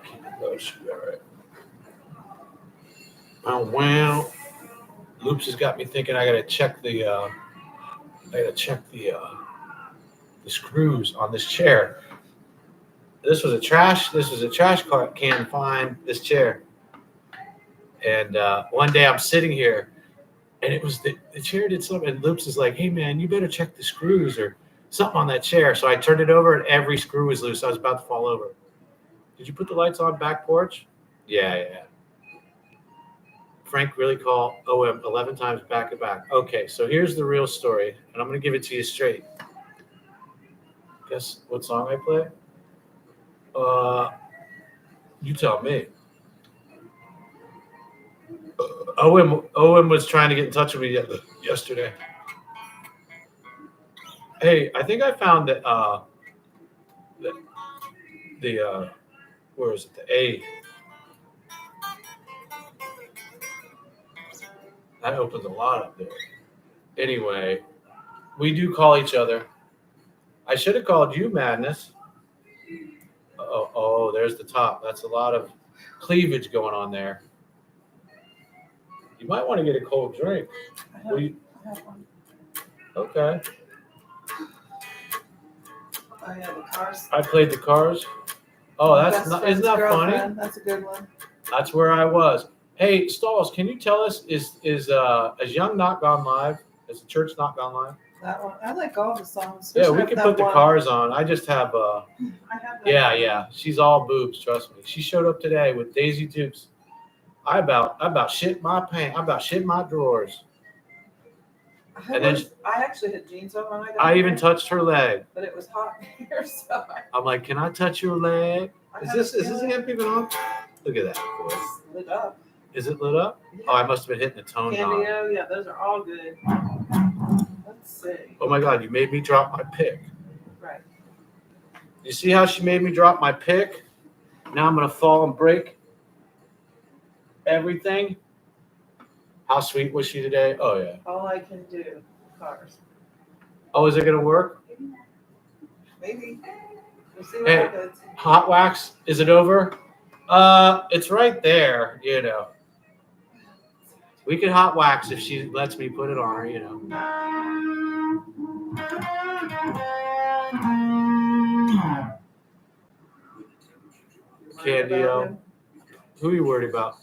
Keep it low, should be all right. Oh wow. Loops has got me thinking I gotta check the screws on this chair. This was a trash can find, this chair. And one day I'm sitting here and it was the chair did something, and Loops is like, hey man, you better check the screws or something on that chair. So I turned it over and every screw was loose. I was about to fall over. Did you put the lights on back porch? Yeah. Frank really called OM 11 times back to back. Okay, so here's the real story, and I'm going to give it to you straight. Guess what song I play? You tell me. OM was trying to get in touch with me yesterday. Hey, I think I found that where is it? The A. That opens a lot up there. Anyway, we do call each other. I should have called you, Madness. Oh, there's the top. That's a lot of cleavage going on there. You might want to get a cold drink. I have one. Okay. I have the cars. I played the Cars. Oh, Best isn't Friend's that funny? Girlfriend. That's a good one. That's where I was. Hey, Stalls, can you tell us, is Young not gone live? Is the church not gone live? That one. I like all the songs. Yeah, we can that put the one. Cars on. I just have I have that. yeah. She's all boobs, trust me. She showed up today with Daisy Dukes. I about shit my pants. I about shit my drawers. And then I actually had jeans on when I got I even here, touched her leg. but it was hot in here, so I'm like, can I touch your leg? I Is had this a feeling amp even on? Look at that, boy. it's lit up. Is it lit up? Oh, I must have been hitting the tone knob. Candio, yeah, those are all good. Let's see. Oh my God, you made me drop my pick. Right. You see how she made me drop my pick? Now I'm gonna fall and break everything. How sweet was she today? Oh yeah. All I can do. Cars. Oh, is it gonna work? Maybe. We'll see what Hey. happens. Hot wax? Is it over? It's right there. You know. We could hot wax if she lets me put it on her. You know. Candio. Who are you worried about?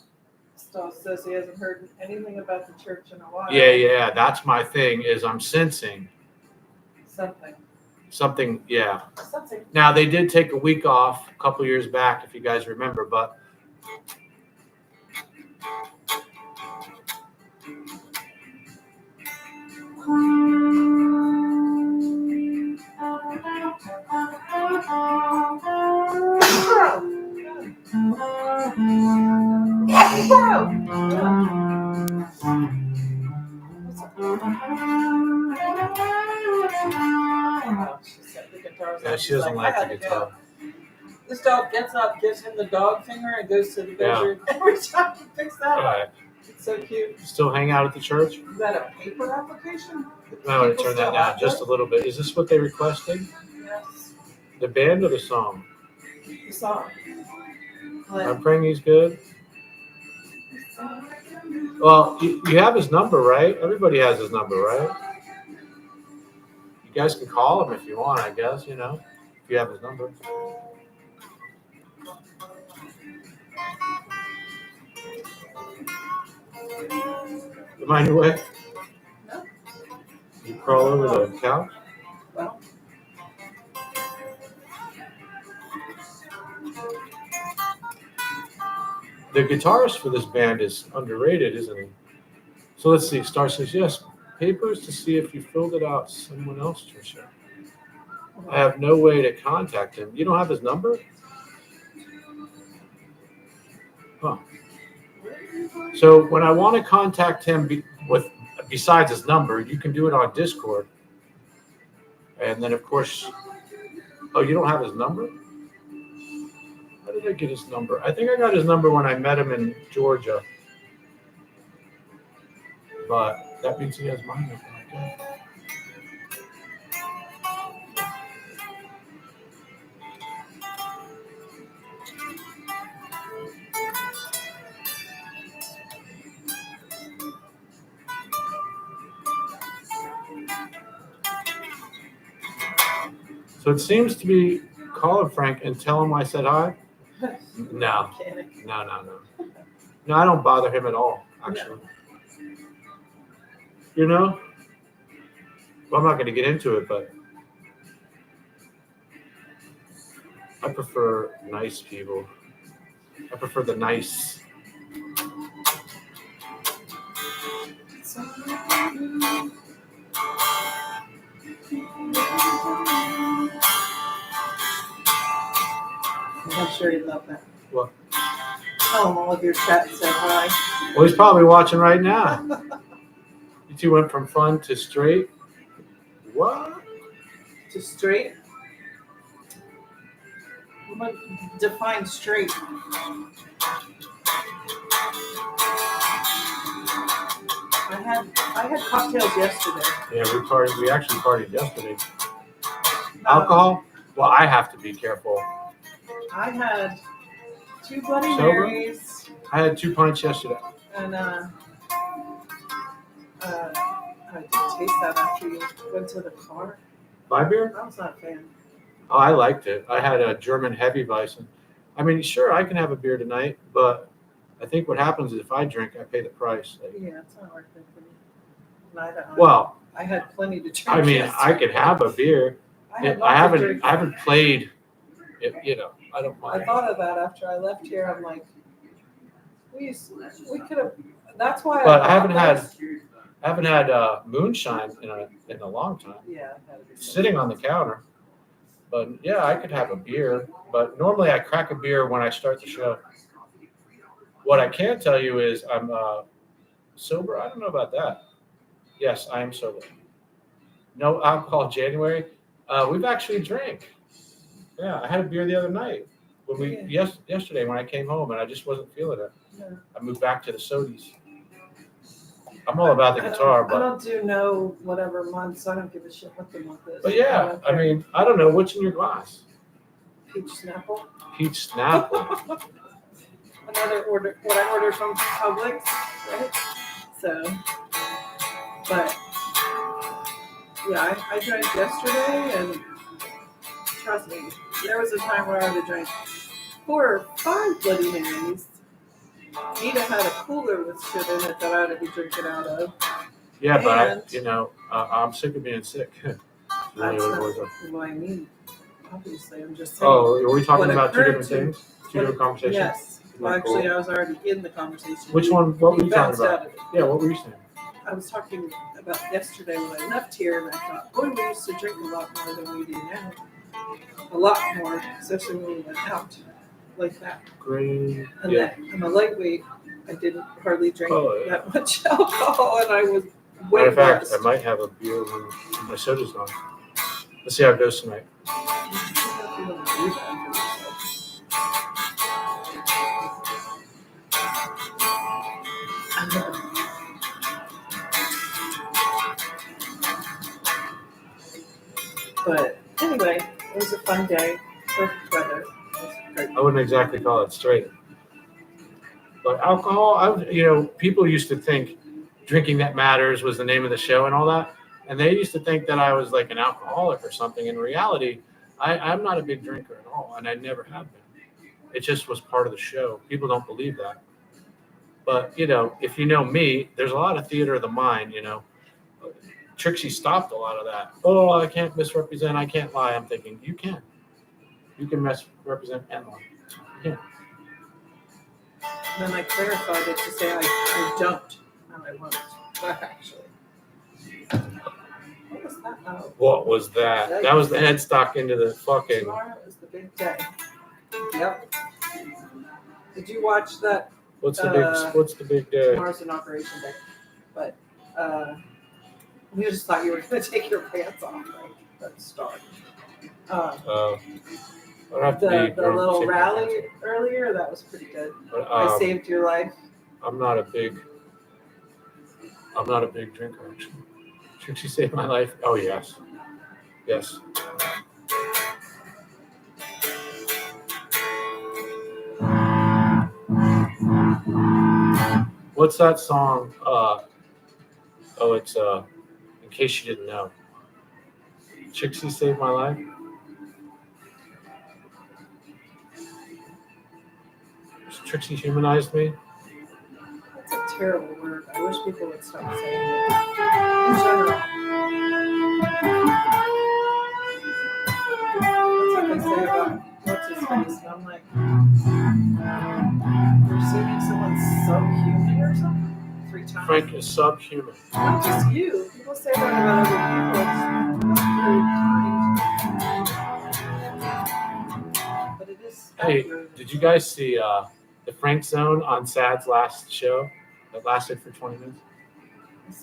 Still says he hasn't heard anything about the church in a while. Yeah. That's my thing. Is I'm sensing something. Yeah. Something. Now they did take a week off a couple years back, if you guys remember, but yeah, she doesn't like the guitar. This dog gets up, gives him the dog finger, and goes to the Yeah. bedroom every time he picks that All up. right. It's so cute. Still hang out at the church? Is that a paper application? I want to People turn still that down have just a little bit. Is this what they requested? Yes. The band or the song? The song. I'm praying he's good. Well, you have his number, right? Everybody has his number, right? You guys can call him if you want, I guess, you know, if you have his number. Am I in your way? No. You crawl over the couch? Well, the guitarist for this band is underrated, isn't he? So let's see. Star says yes. Papers to see if you filled it out. Someone else, Trisha. I have no way to contact him. You don't have his number? Huh. So when I want to contact him besides his number, you can do it on Discord. And then of course, oh, you don't have his number? How did I get his number? I think I got his number when I met him in Georgia. But that means he has my number. Okay. So it seems to be call him Frank and tell him I said hi. No, Mechanic. no. No, I don't bother him at all, actually. You know? Well, I'm not going to get into it, but I prefer nice people. I prefer the nice. I'm sure you'd love that. What? Tell him all of your chats said hi. Well, he's probably watching right now. You two went from fun to straight. What? To straight. What define straight? I had cocktails yesterday. Yeah, we actually partied yesterday. Alcohol? Well, I have to be careful. I had 2 Bloody Sober? Marys I had 2 pints yesterday. and I did taste that after you went to the car. My beer? I was not a fan. Oh, I liked it. I had a German heavy bison. I mean, sure, I can have a beer tonight, but I think what happens is if I drink, I pay the price. Yeah, it's not worth it for me. Neither. Well, I had plenty to drink. I mean, yesterday. I could have a beer. had I lots of drinks. haven't played. You know, I don't I mind. thought of that after I left here. I'm like, we could have. That's why. But bought I those. haven't had moonshine in a long time. Yeah, I've had it before. Sitting on the counter. But yeah, I could have a beer. But normally I crack a beer when I start the show. What I can tell you is I'm sober. I don't know about that. Yes, I am sober. No alcohol January. We've actually drank. Yeah, I had a beer the other night when yesterday when I came home and I just wasn't feeling it. Yeah. I moved back to the sodies. I'm all about the guitar, I but don't do no whatever months. I don't give a shit what the month is. yeah, don't I care. mean, I don't know what's in your glass. Peach Snapple. Peach Snapple. Another order. What I ordered from Publix, right? So, but yeah, I drank yesterday, and trust me, there was a time where I would have drank 4 or 5 Bloody Marys. Nita had a cooler with shit in it that I had to be drinking out of. Yeah, but And- I'm sick of being sick. Really That's what it not was. what I mean. Obviously, I'm just saying. Oh, are we talking What about two occurred different to- things? Two different conversations? Yes. Well, actually, I was already in the conversation. Which one? What were We you talking bounced about? out of it. Yeah, what were you saying? I was talking about yesterday when I left here, and I thought, boy, we used to drink a lot more than we do now. A lot more, especially when we went out like that. Green. And Yeah. that I'm a lightweight. I didn't hardly drink Oh, yeah. that much alcohol, and I was Matter way of fact, worse. I might have a beer when my soda's gone. Let's see how it goes tonight. But anyway, it was a fun day. Perfect weather. It was great. I wouldn't exactly call it straight. But alcohol, people used to think Drinking That Matters was the name of the show and all that. And they used to think that I was like an alcoholic or something. In reality, I'm not a big drinker at all, and I never have been. It just was part of the show. People don't believe that. But, if you know me, there's a lot of theater of the mind, Trixie stopped a lot of that. Oh, I can't misrepresent. I can't lie. I'm thinking, you can. You can misrepresent and lie. Yeah. then I clarified it to say I don't, and I won't. But actually, what was that? Oh, What was that? That was the headstock into the fucking. tomorrow is the big day. Yep. Did you watch that? What's the big day? Tomorrow's inauguration day, but you just thought you were going to take your pants off, right? That start. I don't have to be. The little rally earlier, that was pretty good. But, I saved your life. I'm not a big drinker, actually. Should she save my life? Oh, yes. Yes. What's that song? It's In Case You Didn't Know. Trixie Saved My Life. Trixie humanized me. That's a terrible word. I wish people would stop saying it. In general. That's what they say about what's his face. And I'm like, you're assuming someone's subhuman or something? 3 times. Frank is subhuman. Not just you. People say that about other people. It's not very kind. But it is. Hey, did you guys see the Frank Zone on Sad's last show that lasted for 20 minutes?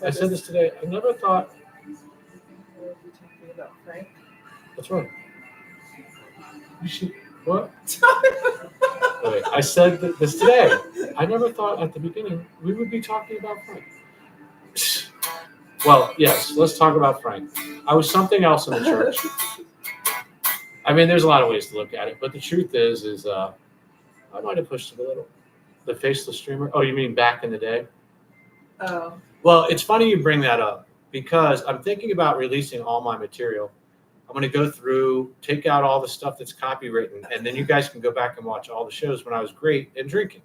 I said this today. I never thought. What are you talking about, Frank? What's wrong? You should. What? Wait, I said this today. I never thought at the beginning we would be talking about Frank. Well, yes, let's talk about Frank. I was something else in the church. I mean, there's a lot of ways to look at it, but the truth is I might have pushed it a little. The faceless streamer. Oh, you mean back in the day? Oh. Well, it's funny you bring that up because I'm thinking about releasing all my material. I'm going to go through, take out all the stuff that's copywritten, and then you guys can go back and watch all the shows when I was great and drinking.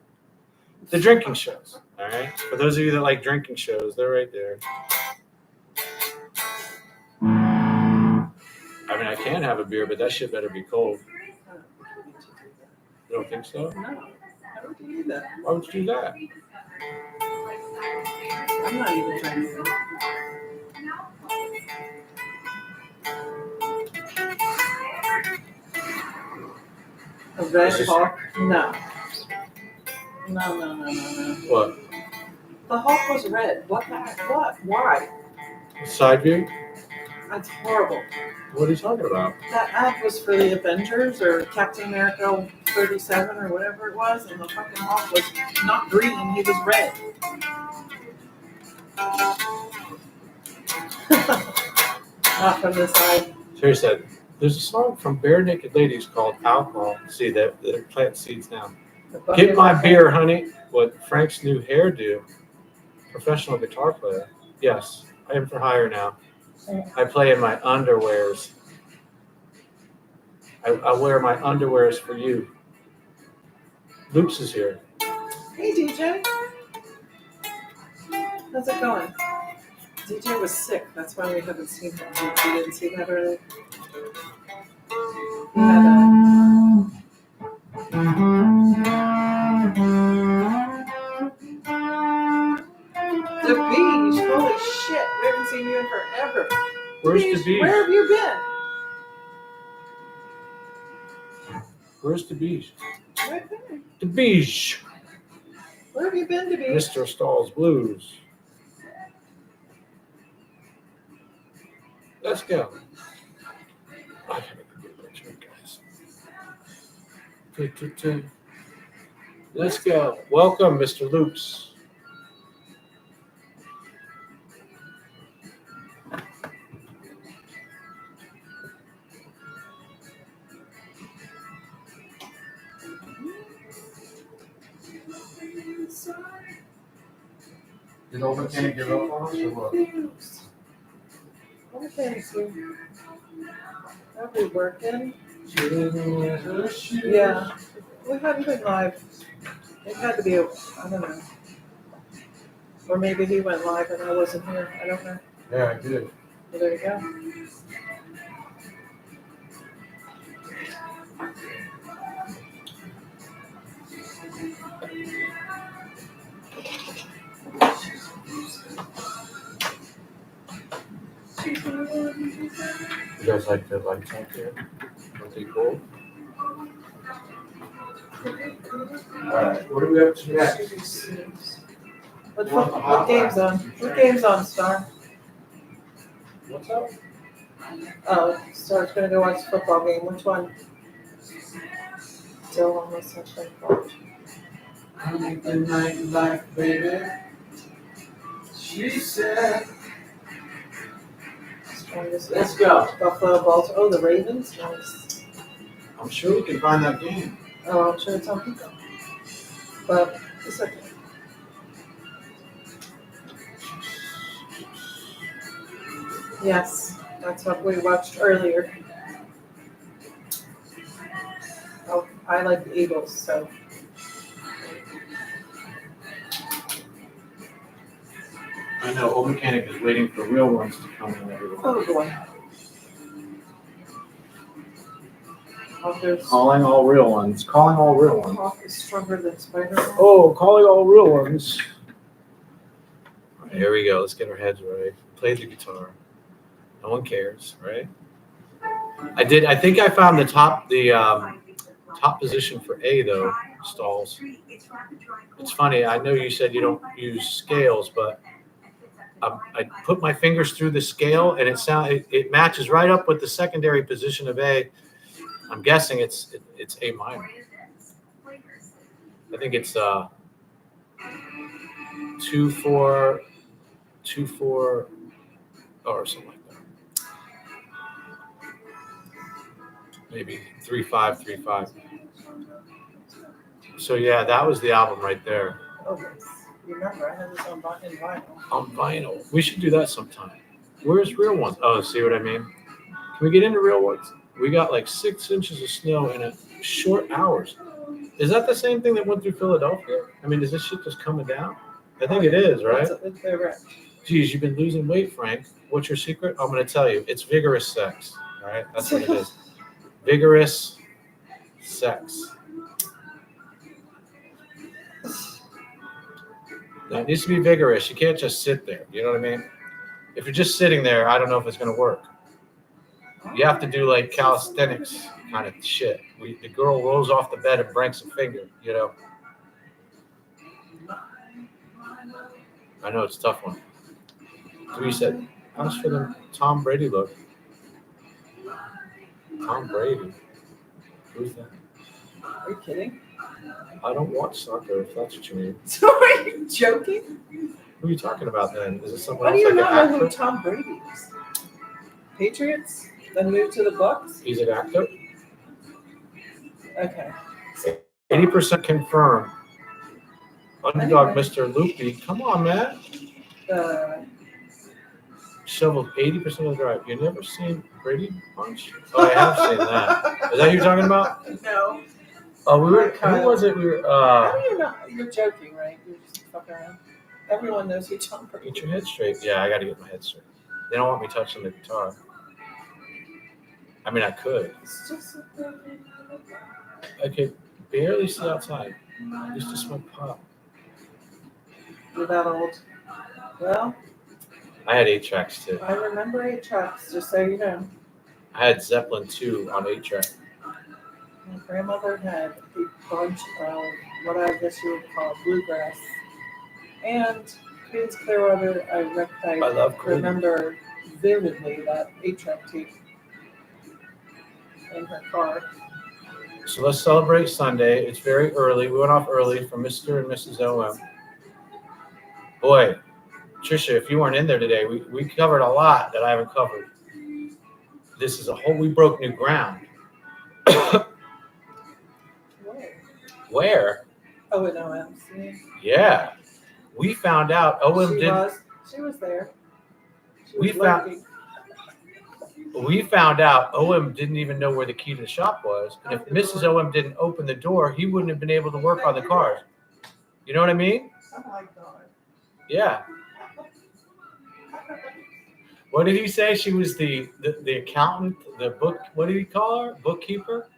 The drinking shows, all right? For those of you that like drinking shows, they're right there. I mean, I can have a beer, but that shit better be cold. You don't think so? No. How would you do that? Why would you do that? I'm not even trying to. A red hawk? No. No. What? The hawk was red. What the heck? What? Why? Side view? That's horrible. What are you talking about? That ad was for the Avengers or Captain America 37 or whatever it was, and the fucking hawk was not green, he was red. Not from the side. Terry said, there's a song from Bare Naked Ladies called Alcohol. See, they're planting seeds now. Get my beer, honey. What Frank's new hairdo. Professional guitar player. Yes, I am for hire now. I play in my underwears. I wear my underwears for you. Loops is here. Hey, DJ. How's it going? DJ was sick. That's why we haven't seen him. You didn't see that earlier? He had the beach. Holy shit. We haven't seen you in forever. Where's the beach? Where have you been? Where's the beach? Right there. The beach. Where have you been to be? Mr. Stahl's Blues. Let's go. I gotta go get my drink, guys. Let's go. Welcome, Mr. Loops. Did Overton give up on us or what? Okay, so are we working? Yeah, we haven't been live. It had to be, I don't know. Or maybe he went live and I wasn't here. I don't know. Yeah, I did. Well, there you go. You guys like the lights out there? Aren't they cool? Alright, what do we have to next? What game's on? What game's on, Star? What's up? Oh, Star's gonna go watch the football game. Which one? Still on the Sunshine Coast. I make the night life, baby. She said. Let's go. Buffalo Balls. Oh, the Ravens. Nice. I'm sure we can find that game. Oh, I'm sure it's on Pico. But it's okay. Yes, that's what we watched earlier. Oh, I like the Eagles, so. I know, Old Mechanic is waiting for real ones to come in, everyone. Oh boy. There's Calling all real ones. Calling all real ones. Hawk is stronger than Spider-Man. Oh, calling all real ones. Here we go. Let's get our heads right. Play the guitar. No one cares, right? I think I found the top position for A though. Stalls. It's funny. I know you said you don't use scales, but I put my fingers through the scale and it matches right up with the secondary position of A. I'm guessing it's A minor. I think it's 2-4, 2-4, or something like that. Maybe 3-5, 3-5. So yeah, that was the album right there. Oh, yes. Remember, I had this on in vinyl. On vinyl. We should do that sometime. Where's real ones? Oh, see what I mean? Can we get into real ones? We got like 6 inches of snow in a short hours. Is that the same thing that went through Philadelphia? I mean, is this shit just coming down? I think it is, right? It's correct. Geez, you've been losing weight, Frank. What's your secret? I'm going to tell you. It's vigorous sex. All right? That's what it is. Vigorous sex. Now, it needs to be vigorous. You can't just sit there. You know what I mean? If you're just sitting there, I don't know if it's going to work. You have to do like calisthenics kind of shit. The girl rolls off the bed and breaks a finger, you know. I know it's a tough one. So he said, how's for the Tom Brady look? Tom Brady? Who's that? Are you kidding? I don't watch soccer, if that's what you mean. So are you joking? Who are you talking about then? Is it someone Why do else you like not an know who actor? Tom Brady is? Patriots? Then moved to the Bucks? He's an actor? Okay. 80% confirmed. Underdog Anyway. Mr. Loopy. Come on, man. Shoveled 80% of the drive. You never seen Brady punch? Oh, I have seen that. Is that who you're talking about? No. Oh, who was it? How do you know? You're joking, right? You're just fucking around. Everyone knows who Tom Brady Get is. your head straight. Yeah, I got to get my head straight. They don't want me touching the guitar. I mean, I could. It's just I could barely see outside. I used to smoke pot. you're that old. Well, I had 8 tracks too. I remember 8 tracks, just so you know. I had Zeppelin 2 on 8 track. My grandmother had a bunch of what I guess you would call bluegrass. And Creedence Clearwater, I love Creedence. remember vividly that 8-track tape in her car. So let's celebrate Sunday. It's very early. We went off early for Mr. and Mrs. OM. Boy, Trisha, if you weren't in there today, we covered a lot that I haven't covered. This is we broke new ground. Where? Oh, wait, no, see. Yeah. We found out OM didn't. She was there. She We was found- lurking. We found out OM didn't even know where the key to the shop was. And if Mrs. OM didn't open the door, he wouldn't have been able to work on the cars. You know what I mean? Oh my God. Yeah. What did he say? She was the accountant, the book. What did he call her? Bookkeeper?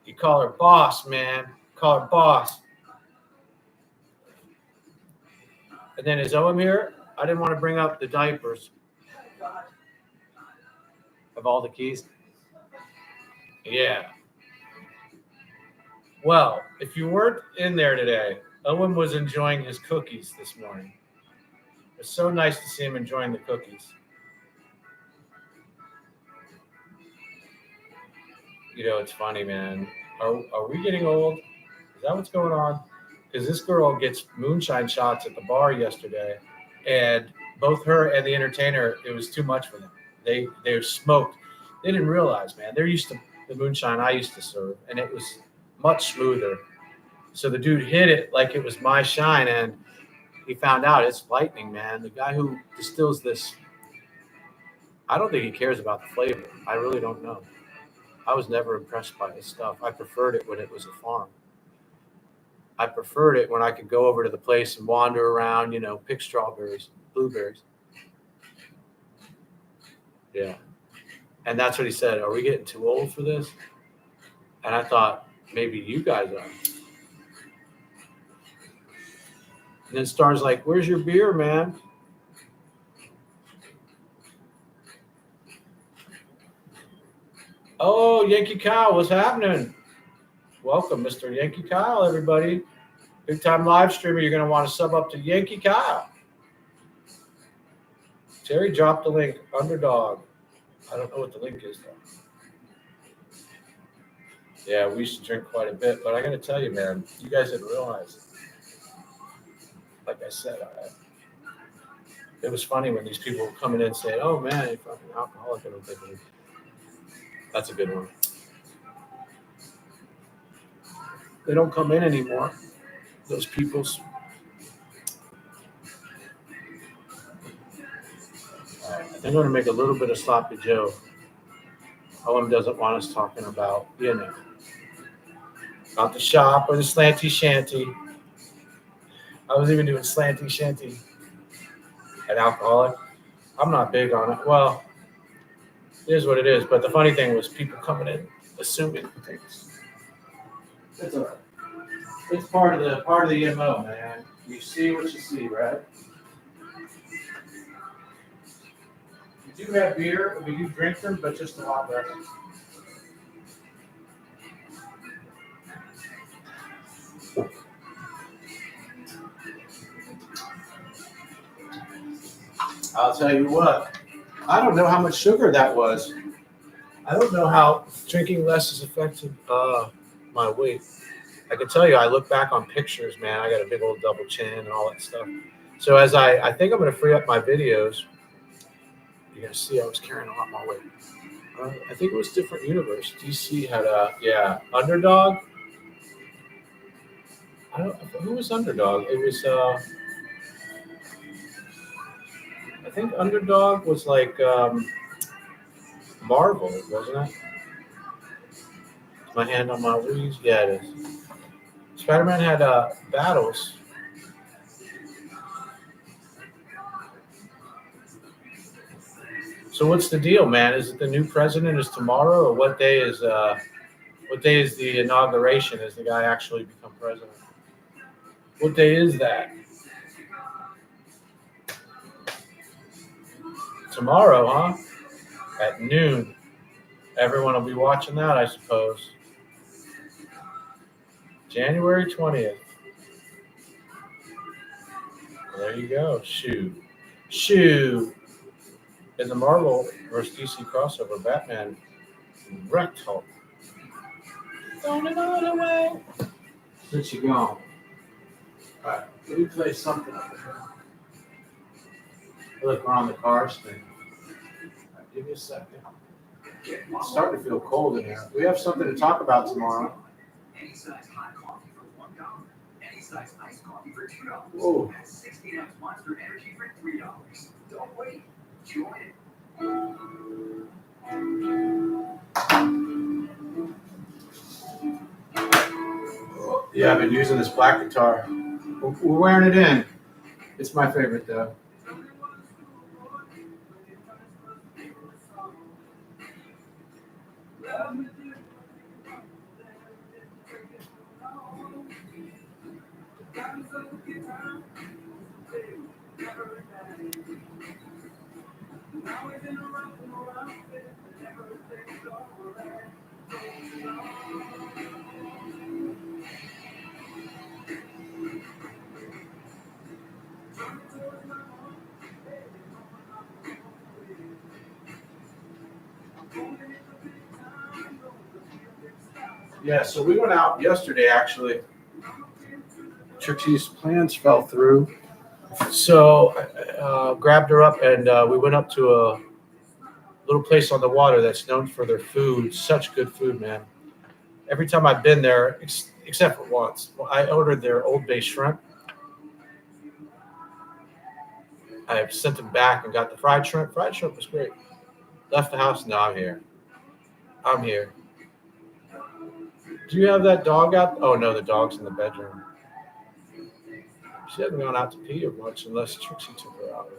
You call her boss, man. Call her boss. And then is OM here? I didn't want to bring up the diapers. God. Of all the keys? Yeah. Well, if you weren't in there today, Owen was enjoying his cookies this morning. It's so nice to see him enjoying the cookies. You know, it's funny, man. Are we getting old? Is that what's going on? Because this girl gets moonshine shots at the bar yesterday, and both her and the entertainer, it was too much for them. They smoked. They didn't realize, man. They're used to the moonshine I used to serve, and it was much smoother. So the dude hit it like it was my shine, and he found out it's lightning, man. The guy who distills this, I don't think he cares about the flavor. I really don't know. I was never impressed by his stuff. I preferred it when it was a farm. I preferred it when I could go over to the place and wander around, pick strawberries, blueberries. Yeah. And that's what he said. Are we getting too old for this? And I thought, maybe you guys are. And then Star's like, where's your beer, man? Oh, Yankee Kyle, what's happening? Welcome, Mr. Yankee Kyle, everybody. Big time live streamer. You're going to want to sub up to Yankee Kyle. Terry dropped the link. Underdog. I don't know what the link is, though. Yeah, we used to drink quite a bit, but I got to tell you, man, you guys didn't realize. Like I said, it was funny when these people were coming in and saying, oh, man, you're fucking alcoholic. I don't think it is. That's a good one. They don't come in anymore. Those peoples. All right, I think I'm going to make a little bit of sloppy Joe. Owen doesn't want us talking about, about the shop or the slanty shanty. I was even doing slanty shanty at Alcoholic. I'm not big on it. Well, it is what it is. But the funny thing was people coming in assuming things. It's all right. It's part of the MO, man. You see what you see, right? We do have beer, we do drink them, but just a lot less. I'll tell you what, I don't know how much sugar that was. I don't know how drinking less has affected my weight. I can tell you, I look back on pictures, man, I got a big old double chin and all that stuff. So as I think I'm going to free up my videos, you're going to see I was carrying a lot more weight. I think it was Different Universe. DC had Underdog. Who was Underdog? It was, I think Underdog was like Marvel, wasn't it? My hand on my knees? Yeah, it is. Spider-Man had battles. So what's the deal, man? Is it the new president is tomorrow, or what day is the inauguration? Is the guy actually become president? What day is that? Tomorrow, huh? At noon. Everyone will be watching that, I suppose. January 20th. There you go. Shoo. In the Marvel vs. DC crossover, Batman wrecked Hulk. Throwing it all away. Where'd you go? All right, let me play something up here. Look, we're on the Cars thing. Right, give me a second. It's starting to feel cold in here. We have something to talk about tomorrow. Any size hot coffee for $1. Any size iced coffee for $2. Whoa. And 16-ounce Monster Energy for $3. Don't wait. Join it. Yeah, I've been using this black guitar. We're wearing it in. It's my favorite, though. Yeah, so we went out yesterday, actually. Trixie's plans fell through. So grabbed her up and we went up to a little place on the water that's known for their food. Such good food, man. Every time I've been there, except for once, I ordered their Old Bay shrimp. I sent them back and got the fried shrimp. Fried shrimp was great. Left the house. Now I'm here. I'm here. Do you have that dog out? Oh, no, the dog's in the bedroom. She hasn't gone out to pee or much unless Trixie took her out.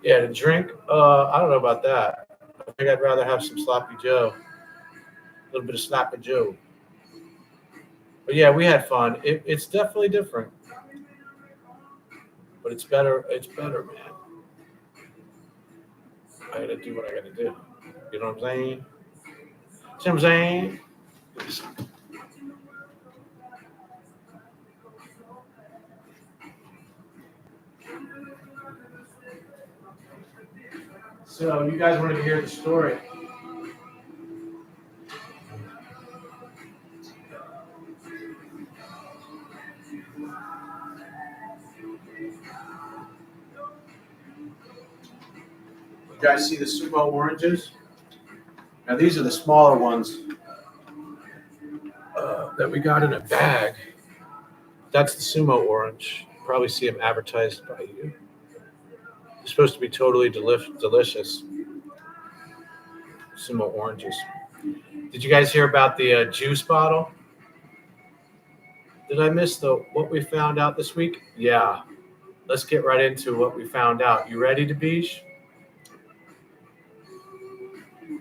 Yeah, to drink, I don't know about that. I think I'd rather have some Sloppy Joe. A little bit of Sloppy Joe. But yeah, we had fun. It's definitely different. But it's better. It's better, man. I gotta do what I gotta do. You know what I'm saying? See what I'm saying? So you guys wanted to hear the story. You guys see the Sumo oranges? Now these are the smaller ones that we got in a bag. That's the Sumo orange. Probably see them advertised by you. They're supposed to be totally delicious. Sumo oranges. Did you guys hear about the juice bottle? Did I miss what we found out this week? Yeah. Let's get right into what we found out. You ready, Dabish?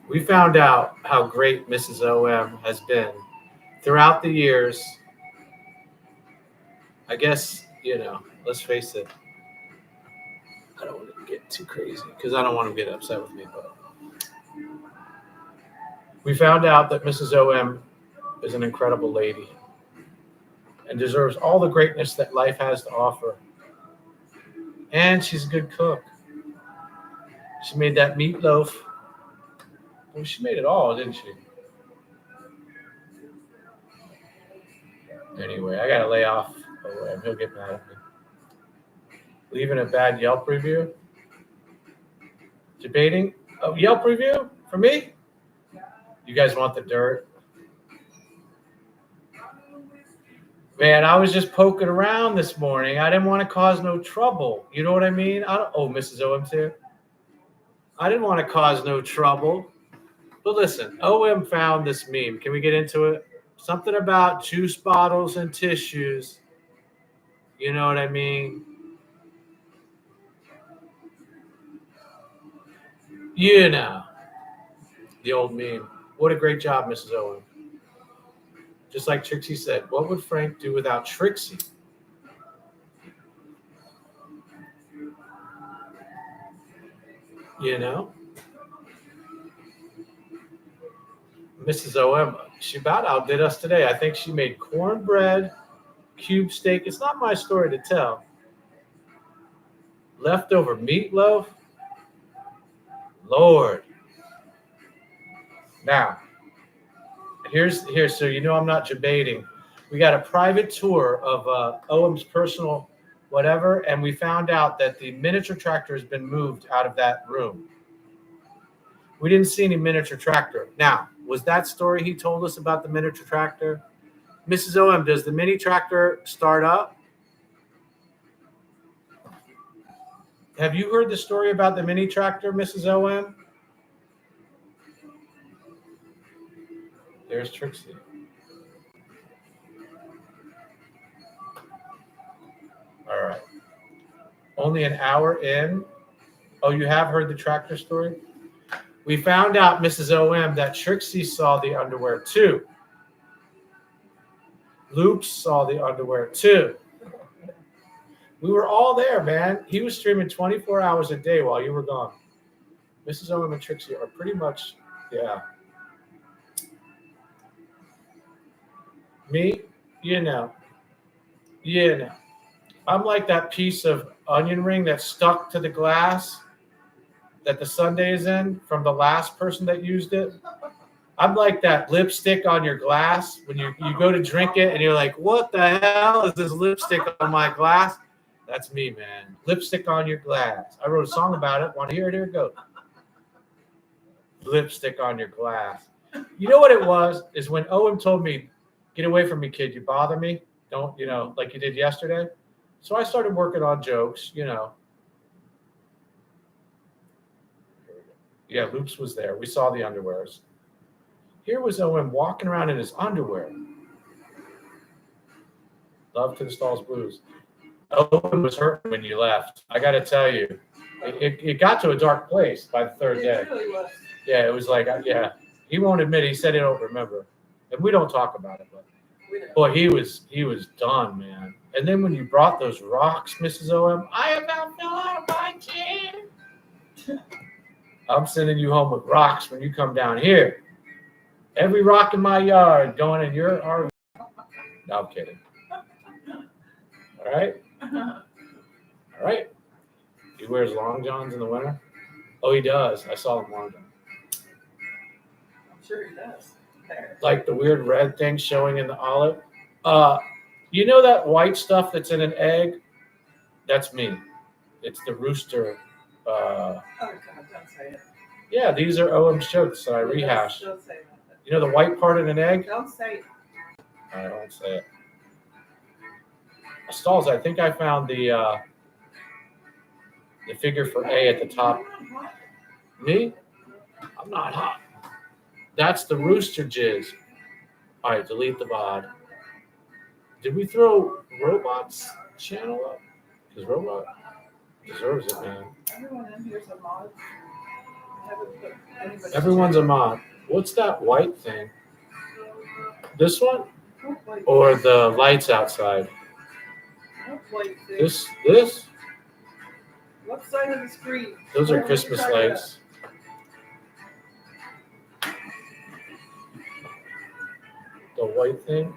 We found out how great Mrs. OM has been throughout the years. I guess, let's face it. I don't want to get too crazy because I don't want to get upset with me. But we found out that Mrs. OM is an incredible lady and deserves all the greatness that life has to offer. And she's a good cook. She made that meatloaf. Well, she made it all, didn't she? Anyway, I gotta lay off. He'll get mad at me. Leaving a bad Yelp review? Debating a Yelp review for me? You guys want the dirt? Man, I was just poking around this morning. I didn't want to cause no trouble. You know what I mean? Mrs. OM too. I didn't want to cause no trouble. But listen, OM found this meme. Can we get into it? Something about juice bottles and tissues. You know what I mean? You know. The old meme. What a great job, Mrs. Owen. Just like Trixie said, what would Frank do without Trixie? You know? Mrs. OM, she about outdid us today. I think she made cornbread, cube steak. It's not my story to tell. Leftover meatloaf. Lord. Now, here's so you know I'm not debating. We got a private tour of OM's personal whatever, and we found out that the miniature tractor has been moved out of that room. We didn't see any miniature tractor. Now, was that story he told us about the miniature tractor? Mrs. OM, does the mini tractor start up? Have you heard the story about the mini tractor, Mrs. OM? There's Trixie. All right. Only an hour in. Oh, you have heard the tractor story? We found out, Mrs. OM, that Trixie saw the underwear too. Luke saw the underwear too. We were all there, man. He was streaming 24 hours a day while you were gone. Mrs. OM and Trixie are pretty much, yeah. Me, you know. I'm like that piece of onion ring that's stuck to the glass that the sundae is in from the last person that used it. I'm like that lipstick on your glass when you go to drink it and you're like, what the hell is this lipstick on my glass? That's me, man. Lipstick on your glass. I wrote a song about it. Want to hear it? Here it goes. Lipstick on your glass. You know what it was? Is when Owen told me, get away from me, kid. You bother me. Don't, like you did yesterday. So I started working on jokes, Yeah, Loops was there. We saw the underwears. Here was Owen walking around in his underwear. Love to the Stalls Blues. Owen was hurting when you left. I got to tell you, it got to a dark place by the third day. It really was. Yeah, it was like, he won't admit it. He said he don't remember. And we don't talk about it, but We know. boy, he was done, man. And then when you brought those rocks, Mrs. OM, I about fell out of my chair. I'm sending you home with rocks when you come down here. Every rock in my yard going in your RV. No, I'm kidding. All right? All right. He wears long johns in the winter? Oh, he does. I saw him long johns. I'm sure he does. There. Like the weird red thing showing in the olive. You know that white stuff that's in an egg? That's me. It's the rooster. Oh, God, don't say it. Yeah, these are OM's jokes that I rehashed. Don't say that. You know the white part in an egg? Don't say it. I don't say it. Stalls, I think I found the figure for A at the top. Me? I'm not hot. That's the rooster jizz. All right, delete the VOD. Did we throw Robot's channel up? Because Robot deserves it, man. Everyone in here's a mod. I haven't put anybody's Everyone's a mod. What's that white thing? This one? What white- Or the lights outside? what white thing? This? What side of the street? Those What are you Christmas talking about? lights. The white thing?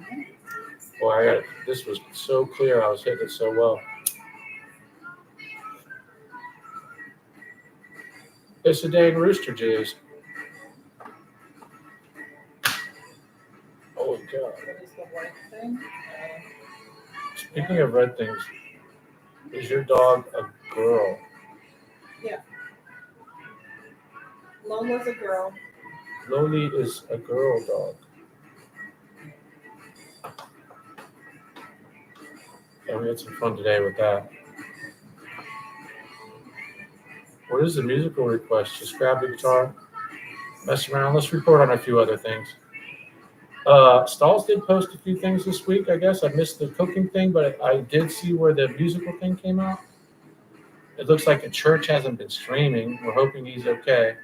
Boy, this was so clear. I was hitting it so well. It's a dang rooster jizz. Holy God. What is the white thing? Speaking of red things, is your dog a girl? Lola's a girl. Loli is a girl dog. Yeah, we had some fun today with that. What is the musical request? Just grab the guitar, mess around. Let's report on a few other things. Stalls did post a few things this week, I guess. I missed the cooking thing, but I did see where the musical thing came out. It looks like the church hasn't been streaming. We're hoping he's okay.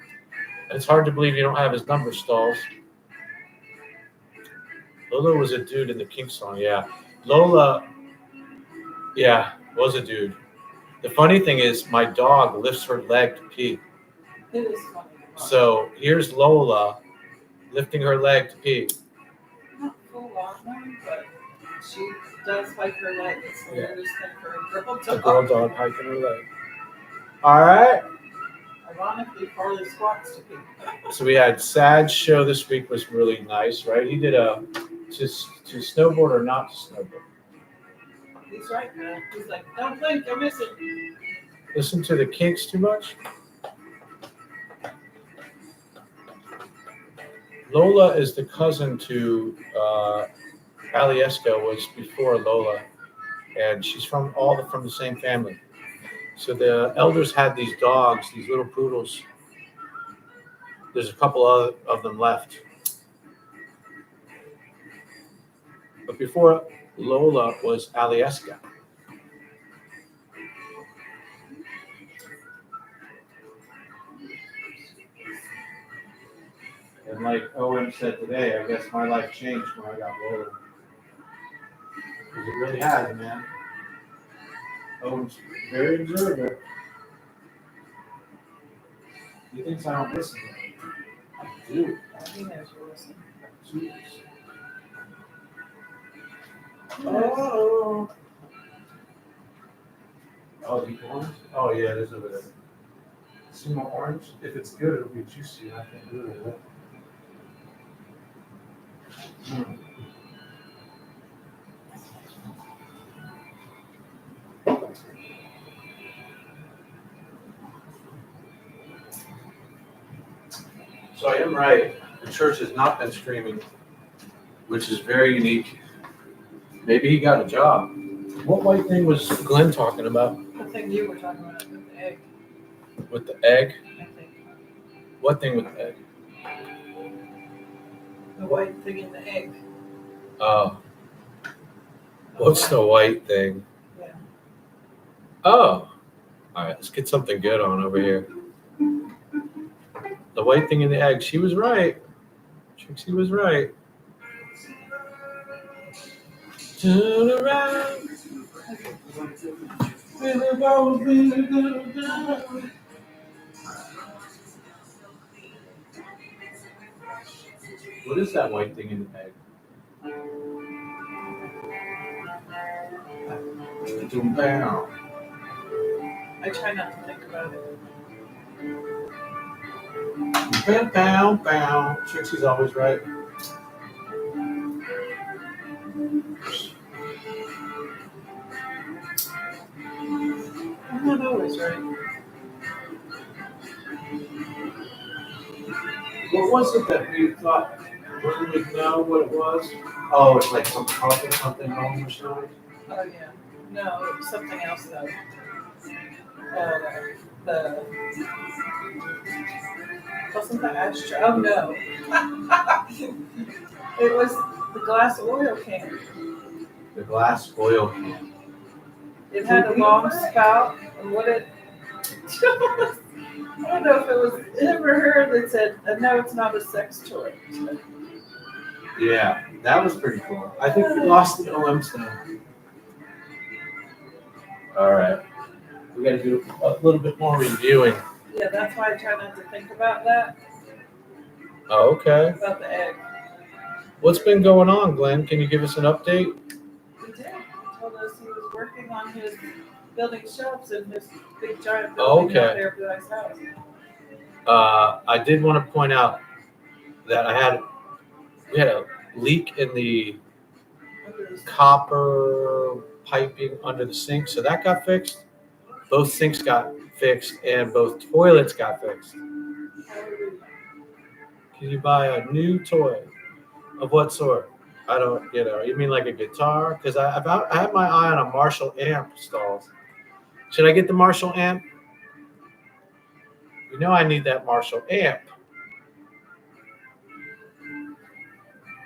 It's hard to believe you don't have his number, Stalls. Lola was a dude in the King song, yeah. Lola, yeah, was a dude. The funny thing is, my dog lifts her leg to pee. It is funny. So here's Lola lifting her leg to pee. Not full on one, but she does hike her legs. It's the Yeah. weirdest thing for a girl A dog. girl dog hiking her leg. All right. Ironically, Farley squats to pee. So we had Sad's show this week was really nice, right? He did a to snowboard or not to snowboard. He's right, man. He's like, don't blink, you'll miss it. Listen to the Kinks too much. Lola is the cousin to Alieska, was before Lola, and she's from the same family. So the elders had these dogs, these little poodles. There's a couple of them left. But before Lola was Alieska. And like Owen said today, I guess my life changed when I got Lola. Because it really has, man. Owen's very observant. He thinks I don't listen to him. I do. He knows you're listening. Jeez. Oh. Oh, the orange? Oh, yeah, it is over there. See my orange? If it's good, it'll be juicy. I can do it. So I am right. The church has not been streaming, which is very unique. Maybe he got a job. What white thing was Glenn talking about The thing you were talking about with the egg, with the egg? I think. What thing with the egg? The white thing in the egg. Oh, what's the white thing? Yeah. Oh, all right. Let's get something good on over here. The white thing in the egg. She was right. Trixie was right. Turn around. What is that white thing in the egg? I try not to think about it. Bow, bow, bow. Trixie's always right. I'm not always right. What was it that we thought we would know what it was? Oh, it's like some carpet, something wrong or something. Oh yeah. No, it was something else though. Wasn't the ashtray? Oh no. It was the glass oil can. The glass oil can. It had a long spout, and what it. I don't know if it was him or her that said, "No, it's not a sex toy." Yeah, that was pretty cool. I think we lost the OM stuff. All right. We got to do a little bit more reviewing. Yeah, that's why I try not to think about that, Oh, okay. about the egg. What's been going on, Glenn? Can you give us an update? He did. He told us he was working on his building shelves in his big giant Oh, building okay. out there by his house. I did want to point out that we had a leak in the Under his- copper piping under the sink, so that got fixed. Both sinks got fixed and both toilets got fixed. Can you buy a new toy? Of what sort? I don't, you mean like a guitar? Because I have my eye on a Marshall amp stalls. Should I get the Marshall amp? You know I need that Marshall amp.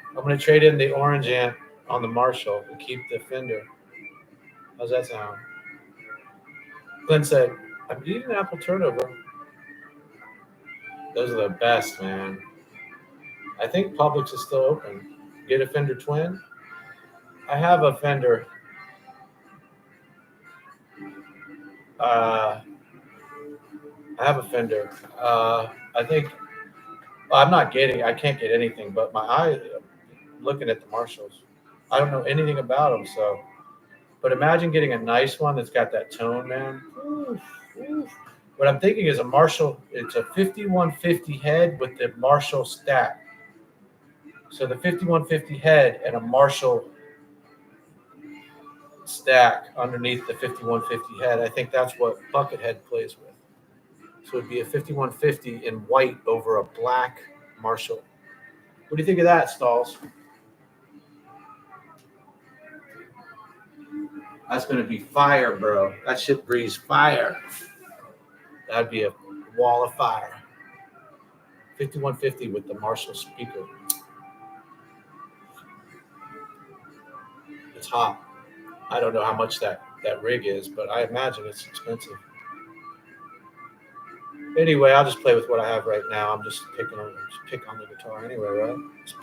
I'm going to trade in the orange amp on the Marshall and keep the Fender. How's that sound? Glenn said, I'm eating apple turnover. Those are the best, man. I think Publix is still open. Get a Fender Twin. I have a Fender. I think I can't get anything, but my eye, looking at the Marshalls, I don't know anything about them. So, but imagine getting a nice one that's got that tone, man. Oof, oof. What I'm thinking is a Marshall, it's a 5150 head with the Marshall stack. So the 5150 head and a Marshall stack underneath the 5150 head. I think that's what Buckethead plays with. So it'd be a 5150 in white over a black Marshall. What do you think of that, Stalls? That's going to be fire, bro. That shit breathes fire. That'd be a wall of fire. 5150 with the Marshall speaker. It's hot. I don't know how much that rig is, but I imagine it's expensive. Anyway, I'll just play with what I have right now. I'm just pick on the guitar anyway, right? Just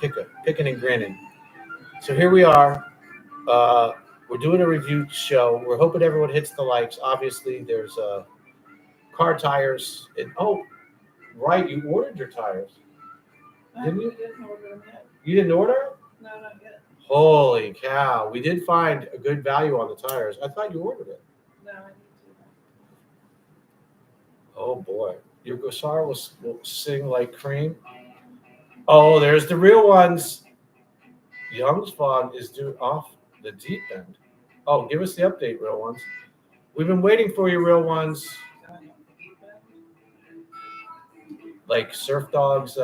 picking and grinning. So here we are. We're doing a review show. We're hoping everyone hits the likes. Obviously, there's car tires. Right, you ordered your tires. Didn't you? We didn't order them yet. You didn't order? No, not yet. Holy cow. We did find a good value on the tires. I thought you ordered it. No, I need Oh, boy. Your Gosar will sing like cream. Oh, there's the real ones. Young's vlog is due off the deep end. Oh, give us the update, real ones. We've been waiting for you, real ones. Like Surf Dog's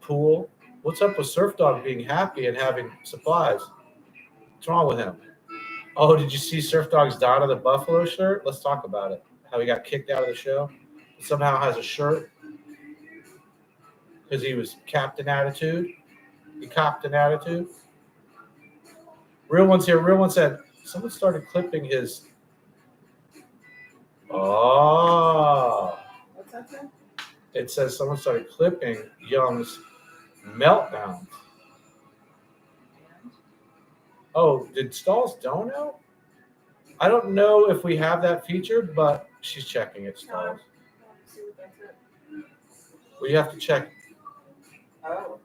pool. What's up with Surf Dog being happy and having supplies? What's wrong with him? Oh, did you see Surf Dog's Donna the Buffalo shirt? Let's talk about it. How he got kicked out of the show. Somehow has a shirt because he was Captain Attitude. He copped an attitude. Real ones here. Real one said someone started clipping his. Oh. What's that say? It says someone started clipping Young's meltdown. Oh, did Stalls don't know? I don't know if we have that featured, but she's checking it, Stalls. See what that's it. Well, you have to check. Oh.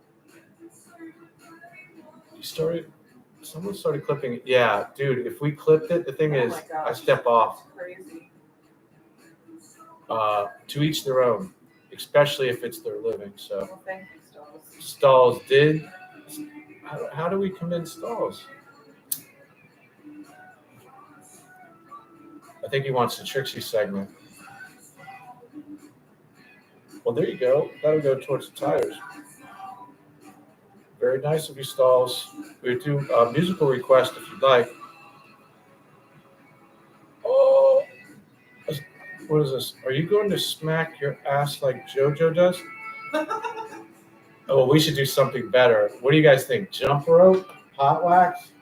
Someone started clipping it. Yeah, dude, if we clipped it, the thing Oh is, my I gosh. step off. Crazy. To each their own, especially if it's their living. So Well, thank you, Stalls. Stalls did. How do we commend Stalls? I think he wants the Trixie segment. Well, there you go. That'll go towards the tires. Very nice of you, Stalls. We do a musical request if you'd like. Oh, what is this? Are you going to smack your ass like JoJo does? Oh, well, we should do something better. What do you guys think? Jump rope? Hot wax?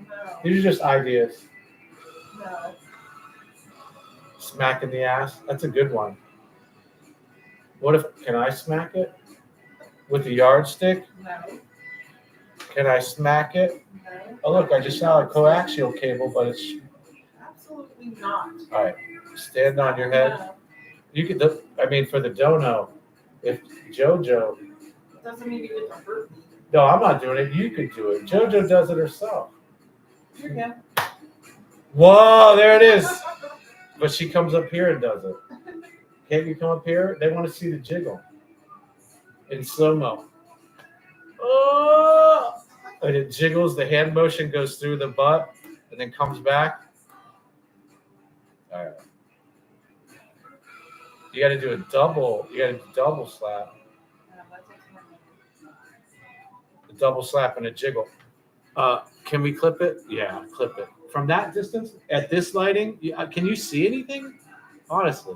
No. These are just ideas. No. Smack in the ass? That's a good one. What if, can I smack it? With the yardstick? No. Can I smack it? No. Oh, look, I just saw a coaxial cable, but it's, Absolutely not. all right, stand on your head. No. You could, for the dono, if JoJo, Doesn't mean you get to hurt me. no, I'm not doing it. You could do it. JoJo does it herself. Here you go. Whoa, there it is. But she comes up here and does it. Can't you come up here? They want to see the jiggle in slow-mo. Oh! And it jiggles. The hand motion goes through the butt and then comes back. All right. You got to do a double. You got to do double slap. A double slap and a jiggle. Can we clip it? Yeah, clip it. From that distance, at this lighting, can you see anything? Honestly.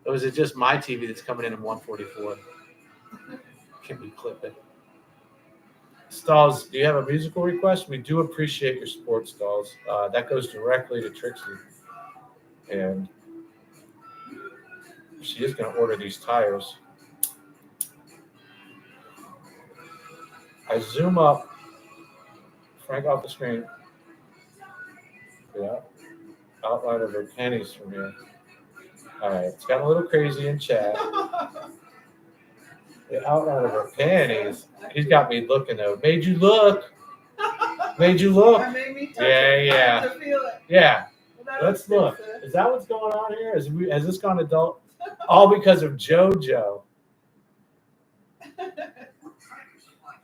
Or is it just my TV that's coming in 144? Can we clip it? Stalls, do you have a musical request? We do appreciate your support, Stalls. That goes directly to Trixie. And she is going to order these tires. I zoom up, Frank off the screen. Yeah. Outline of her panties from here. All right. It's gotten a little crazy in chat. The outline of her panties. He's got me looking though. Made you look. Made you look. That made me touch Yeah, it. I yeah. had to feel it. Yeah. Well, that Let's was look. good. Is that what's going on here? Has this gone adult? All because of JoJo.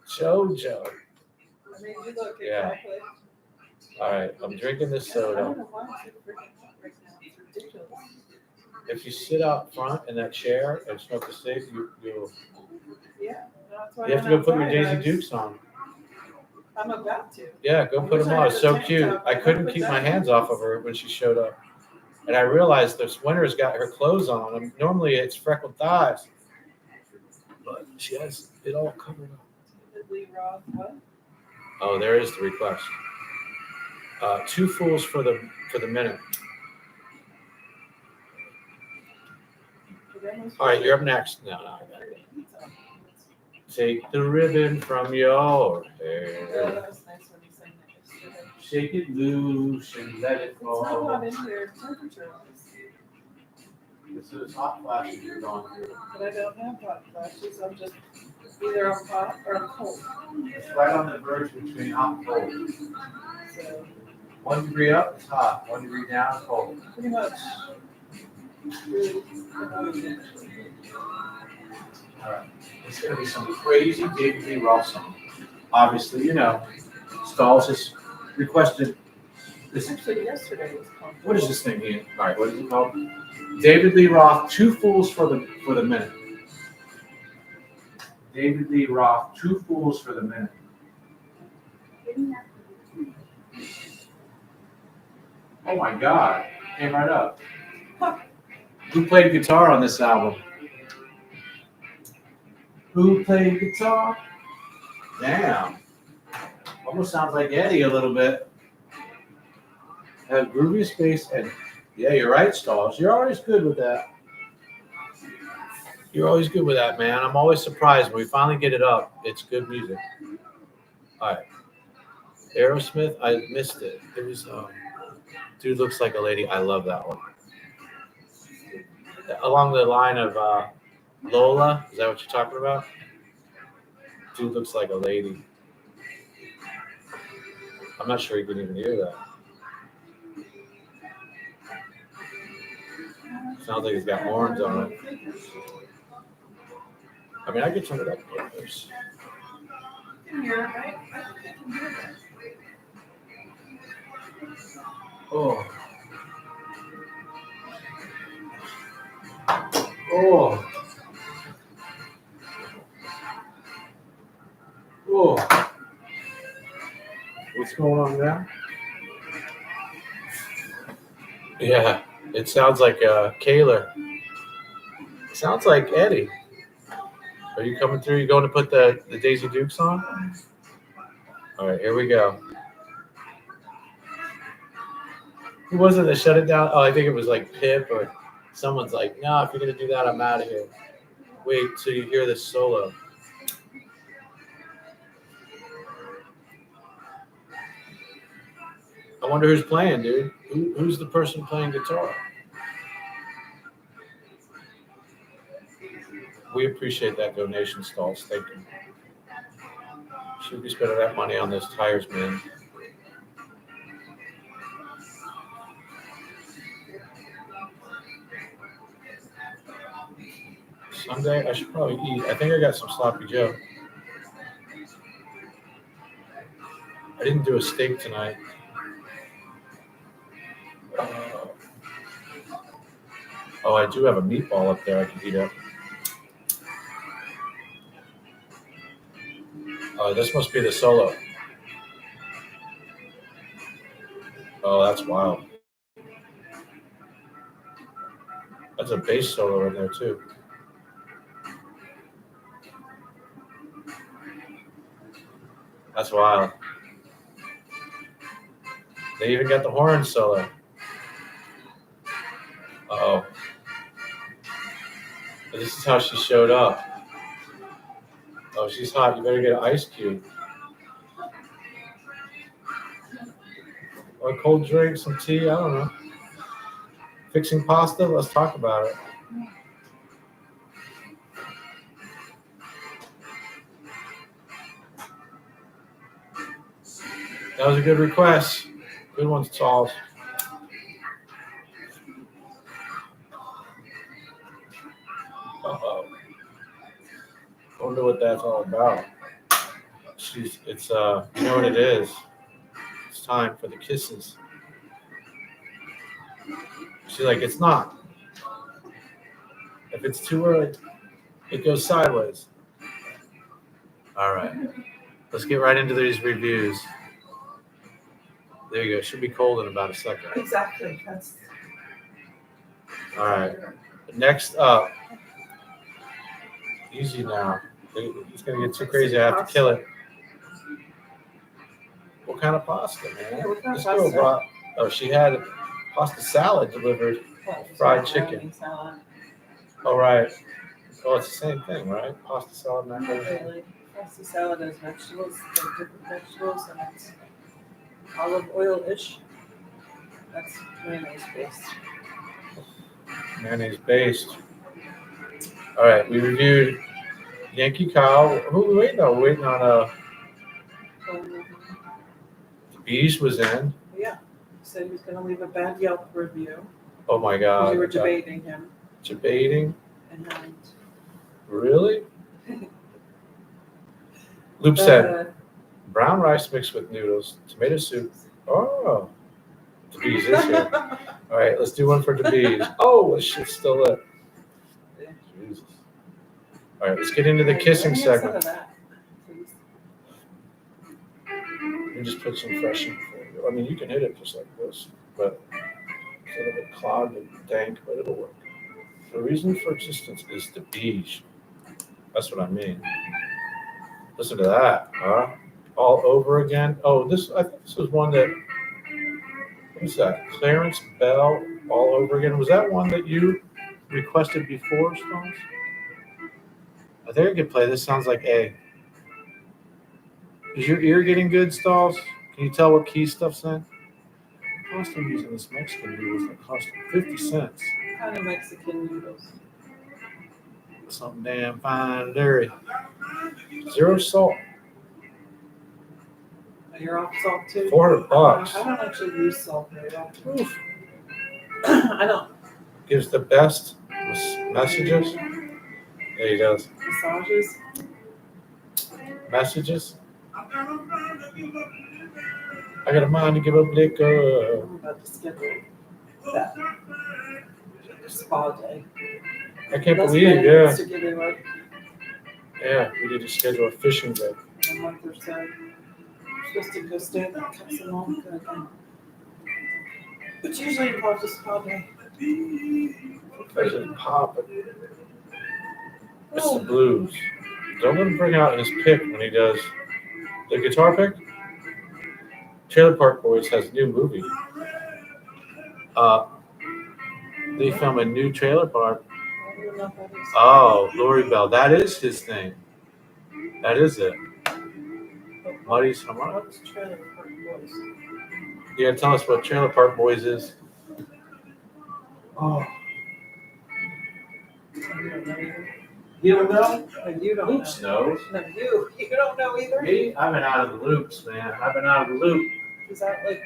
JoJo. I made you look Yeah. exactly. All right. I'm drinking this I don't soda. know why it's so freaking hot right now. It's ridiculous. If you sit out front in that chair and smoke a cig, you Yeah. That's why have to I'm go put your outside. Daisy I was- Dukes on. I'm about to. Yeah, go put them on. It's so cute. I couldn't keep my hands off of her when she showed up. And I realized this winter's got her clothes on. And normally it's freckled thighs. But she has it all covered up. Lee Roth, what? Oh, there is the request. 2 fools for the minute. All right, you're up next. No, I got it. Take the ribbon from your Yeah, hair. that was nice when you sang that yesterday. Shake it loose and let it It's not fall. hot in here, temperature wise, This is hot flashes you're going through. but I don't have hot flashes. I'm just either I'm hot or I'm cold. It's right on the verge between hot and cold. So 1 degree up, it's hot. 1 degree down, it's cold. pretty much. Really avoiding. All right. It's going to be some crazy David Lee Roth song. obviously, you know, Stalls has requested this. Actually, yesterday was called. What is this thing here? All right, what is it called? David Lee Roth, Two Fools for the Minute. David Lee Roth, Two Fools for the Minute. Oh my God, came right up. Who played guitar on this album? Who played guitar? Damn. Almost sounds like Eddie a little bit. Have groovy space and yeah, you're right, Stalls. You're always good with that. You're always good with that, man. I'm always surprised when we finally get it up. It's good music. All right. Aerosmith, I missed it. It was Dude Looks Like a Lady. I love that one. Along the line of Lola, is that what you're talking about? Dude Looks Like a Lady. I'm not sure you can even hear that. Sounds like it's got horns on it. I mean, I could turn it up a little bit. Oh. Oh. Oh. What's going on there? Yeah, it sounds like Kaler. It sounds like Eddie. Are you coming through? You going to put the Daisy Dukes on? All right, here we go. Who was it that shut it down? Oh, I think it was like Pip or someone's like, no, if you're going to do that, I'm out of here. Wait till you hear this solo. I wonder who's playing, dude. Who's the person playing guitar? We appreciate that donation, Stalls. Thank you. Should be spending that money on those tires, man. Sunday, I should probably eat. I think I got some sloppy Joe. I didn't do a steak tonight. Oh, I do have a meatball up there I can heat up. This must be the solo. Oh, that's wild. That's a bass solo in there, too. That's wild. They even got the horn solo. Uh-oh. This is how she showed up. Oh, she's hot. You better get an ice cube. Or a cold drink, some tea. I don't know. Fixing pasta? Let's talk about it. That was a good request. Good one, Stalls. Uh-oh. Wonder what that's all about. It's you know what it is. It's time for the kisses. She's like, it's not. If it's too early, it goes sideways. All right. Let's get right into these reviews. There you go. It should be cold in about a second. Exactly. That's All right. Next up. Easy now. It's going to get too crazy. I have to kill it. What kind of pasta, man? Yeah, what kind of This girl pasta? brought, she had pasta salad delivered. Fried chicken. salad. Oh, right. Oh, it's the same thing, right? Pasta salad, Not macaroni. really. Pasta salad has vegetables, like different vegetables, and it's olive oil-ish. That's mayonnaise based. Mayonnaise based. All right, we reviewed Yankee Cow. Who are we waiting on? We're waiting on the Beast was in. Yeah. He said he was going to leave a bad Yelp review. Oh my Because God. you were debating him. Debating? And Really? Loop said, brown rice mixed with noodles, tomato soup. Oh, DeBees is here. All right, let's do one for DeBees. Oh, this shit's still lit. Jesus. All right, let's get into the kissing Let me have some segment. of that, please. Let me just put some fresh in for you. I mean, you can hit it just like this, but it's a little bit clogged and dank, but it'll work. The reason for existence is the beige. That's what I mean. Listen to that, huh? All over again. Oh, I think this was one that, what is that? Clarence Bell, All Over Again. Was that one that you requested before, Stones? I think I could play. This sounds like A. Is your ear getting good, Stalls? Can you tell what key stuff's in? Cost of using this Mexican noodles that cost 50 cents. Kind of Mexican noodles. Something damn fine dairy. 0 salt. You're off salt too? $400. I don't actually use salt very often. Oof. I don't. Gives the best messages. Yeah, he does. Massages? Messages. I got a mind to give up liquor. I'm about to schedule that spa day. I can't That's believe, good. yeah. To give you like Yeah, we need to schedule a fishing day. a month or so. I'm supposed to go stay at that Casa Monica again. But usually involves a spa day. There's a pop. It's the blues. Don't let him bring out his pick when he does the guitar pick. Trailer Park Boys has a new movie. They film a new trailer park. I don't even know if that is. Oh, Lori Bell. That is his thing. That is it. Muddy Summer. What's Trailer Park Boys? Yeah, tell us what Trailer Park Boys is. Oh, You don't know either. you don't know? No, you don't Oops, know. knows. No, you don't know either. Me? I've been out of the loops, man. I've been out of the loop. Is that like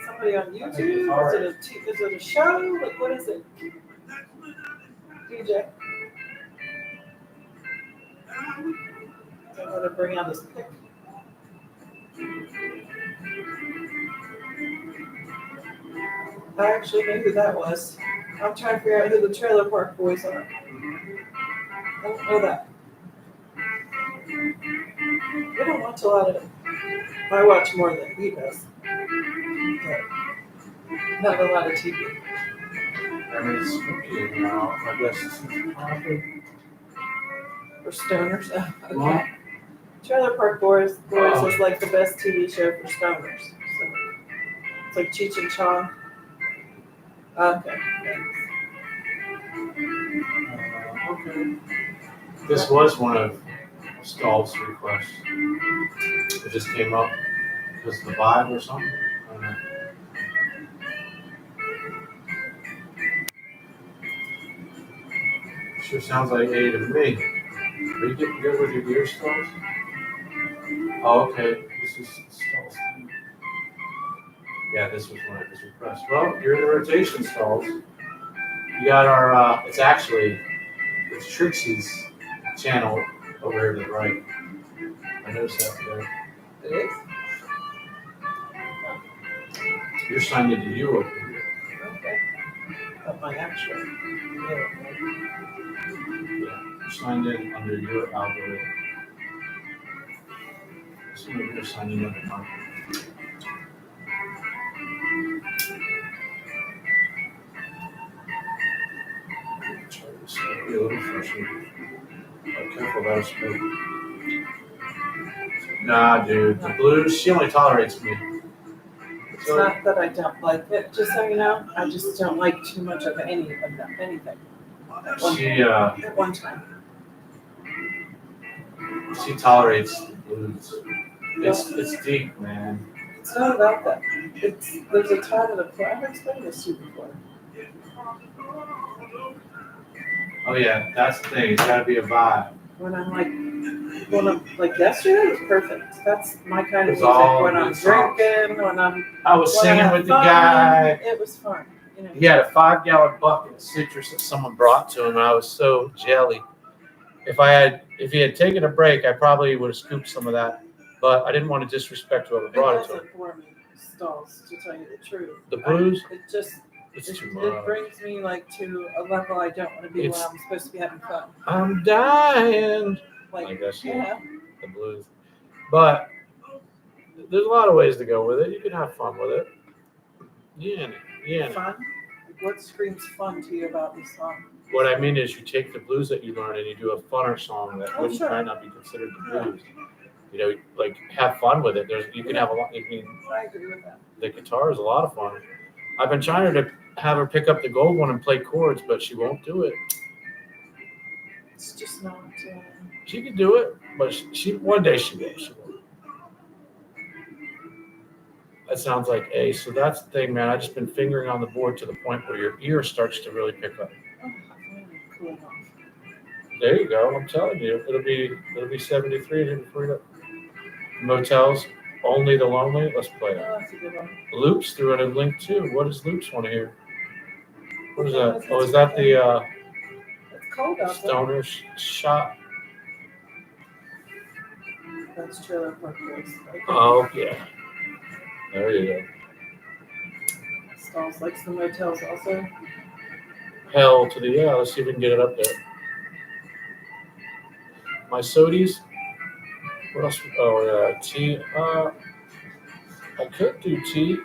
somebody on I think it's YouTube? hard. Is it a show? Like what is it? DJ. I'm gonna bring out this pic. I actually knew who that was. I'm trying to figure out who the Trailer Park Boys are. I don't know that. We don't watch a lot of it. I watch more than he does. But not a lot of TV. I mean, it's spooky now. I guess it's happy. For stoners. Okay. What? Trailer Park Boys is like the best TV show for stoners. So it's like Cheech and Chong. Okay. Thanks. Okay. This was one of Stall's requests. It just came up. Was the vibe or something? I don't know. Sure sounds like A to me. Are you getting good with your gear, Stalls? Oh, okay. This is Stalls. Yeah, this was one of his requests. Well, you're in the rotation, Stalls. You got our, it's Trixie's channel over here to the right. I noticed that today. It is? You're signed into you over here. Okay. But my actual. Yeah. Yeah, you're signed in under your algorithm. So you're signed in under mine. Try this. Be a little fresher. Oh, careful, that's good. Nah, dude. The blues, she only tolerates me. It's not that I don't like it, just so you know. I just don't like too much of anything. She At one time. she tolerates the blues. It's deep, man. It's not about that. There's a time in the play. I've explained this to you before. Oh yeah, that's the thing. It's gotta be a vibe. When I'm like yesterday was perfect. That's my kind of It's music. all When good I'm songs. drinking, when I'm I was when I singing have with the fun, guy. It was fun. You know. He had a 5-gallon bucket of citrus that someone brought to him, and I was so jelly. If he had taken a break, I probably would have scooped some of that but I didn't want to disrespect whoever It brought it to them. doesn't bore me, Stalls, to tell you the truth. The blues, It just, it's it, too it much. brings me like to a level I don't want to be when It's- I'm supposed to be having fun. I'm dying. Like, I guess, yeah. yeah, The blues. But there's a lot of ways to go with it. You can have fun with it. Yeah. fun. What screams fun to you about this song? What I mean is you take the blues that you learn and you do a funner song that Oh, wouldn't sure. might not be considered the Yeah. blues. You know, like have fun with it. You can have a lot. I mean, I agree with that. the guitar is a lot of fun. I've been trying to have her pick up the gold one and play chords, but she won't do it. It's just not. She can do it, but she one day she will. She will. That sounds like A. So that's the thing, man. I've just been fingering on the board to the point where your ear starts to really pick up. Oh, cool enough. There you go. I'm telling you, it'll be 73 here before you. Motels, Only the Lonely. Let's play it. Oh, that's a good one. Loops threw in a link too. What does Loops want to hear? What is that? Oh, is that the It's cold out there. Stoner shot? That's Trailer Park Boys. Okay. Oh yeah. There you go. Stalls likes the motels also. Hell to the yeah. Let's see if we can get it up there. My sodies. What else? Oh yeah, tea. I could do tea.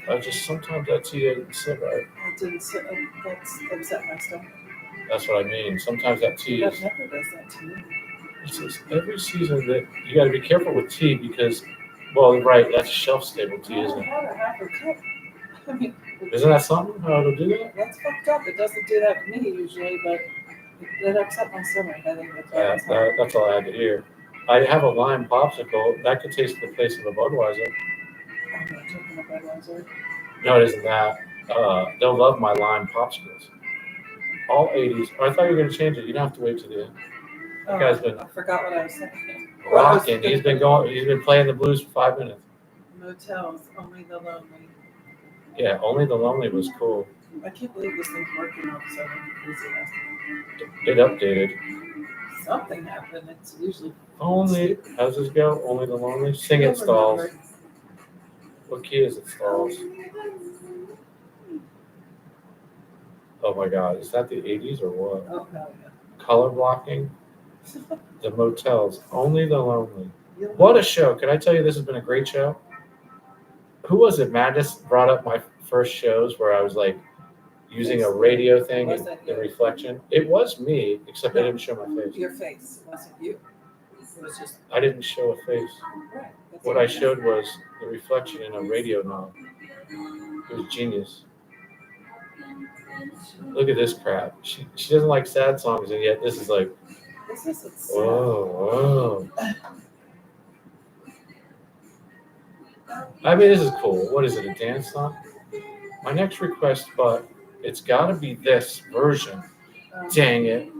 I just sometimes that tea doesn't sit right. It didn't sit. That's upset my stomach. That's what I mean. Sometimes that tea That is. never does that to me. It's just every season that you got to be careful with tea because, well, right, that's shelf stable tea, isn't I it? had a half a cup. I mean, Isn't that something? How it'll do that? that's fucked up. It doesn't do that to me usually, but it upset my stomach. I think that's why Yeah, it's hard. that's all I had to hear. I have a lime popsicle that could taste the place of a Budweiser. I'm not drinking a Budweiser. No, it isn't that. They'll love my lime popsicles. All 80s. Oh, I thought you were going to change it. You don't have to wait to the end. Oh, guy's been- I forgot what I was saying. Rocking. He's been playing the blues for 5 minutes. Motels, Only the Lonely. Yeah, Only the Lonely was cool. I can't believe this thing's working all of a sudden. Crazy ass. It updated. Something happened. It's usually. Only, how's this go? Only the Lonely? Sing it, Stalls. What key is it, Stalls? Oh my God, is that the 80s or what? Oh, hell Color blocking? The Motels, Only the Lonely. yeah. What a show. Can I tell you this has been a great show? Who was it? Madness brought up my first shows where I was like using a radio thing Was and that the you? reflection. It was me, except I didn't show my face. Your face. It wasn't you. It was just. I didn't show a face. Right. That's What I showed was the reflection in a radio knob. It was genius. Look at this crap. She doesn't like sad songs, and yet this is like, This isn't sad. whoa. I mean, this is cool. What is it, a dance song? My next request, but it's got to be this version. Dang it.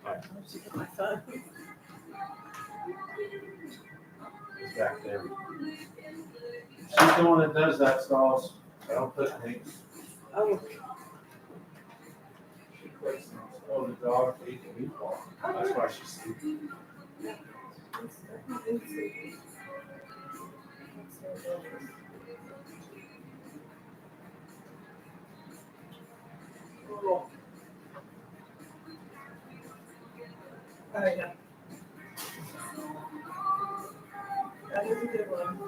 I'll just get my phone. It's back there. She's the one that does that, Stalls. I don't put links. Oh, She puts, oh, the dog ate the meatball. That's why she's sleeping. Oh, yeah. That is a good one.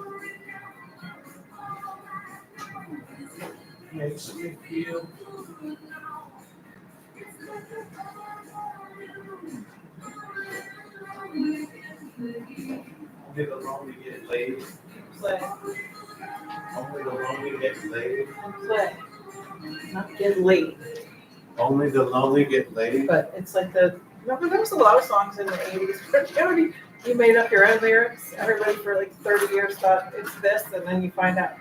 Makes me feel. Only the lonely get laid. Play Only the lonely get laid. and play. Not get late, Only the lonely get laid. but it's like remember there was a lot of songs in the 80s where you made up your own lyrics. Everybody for like 30 years thought it's this, and then you find out.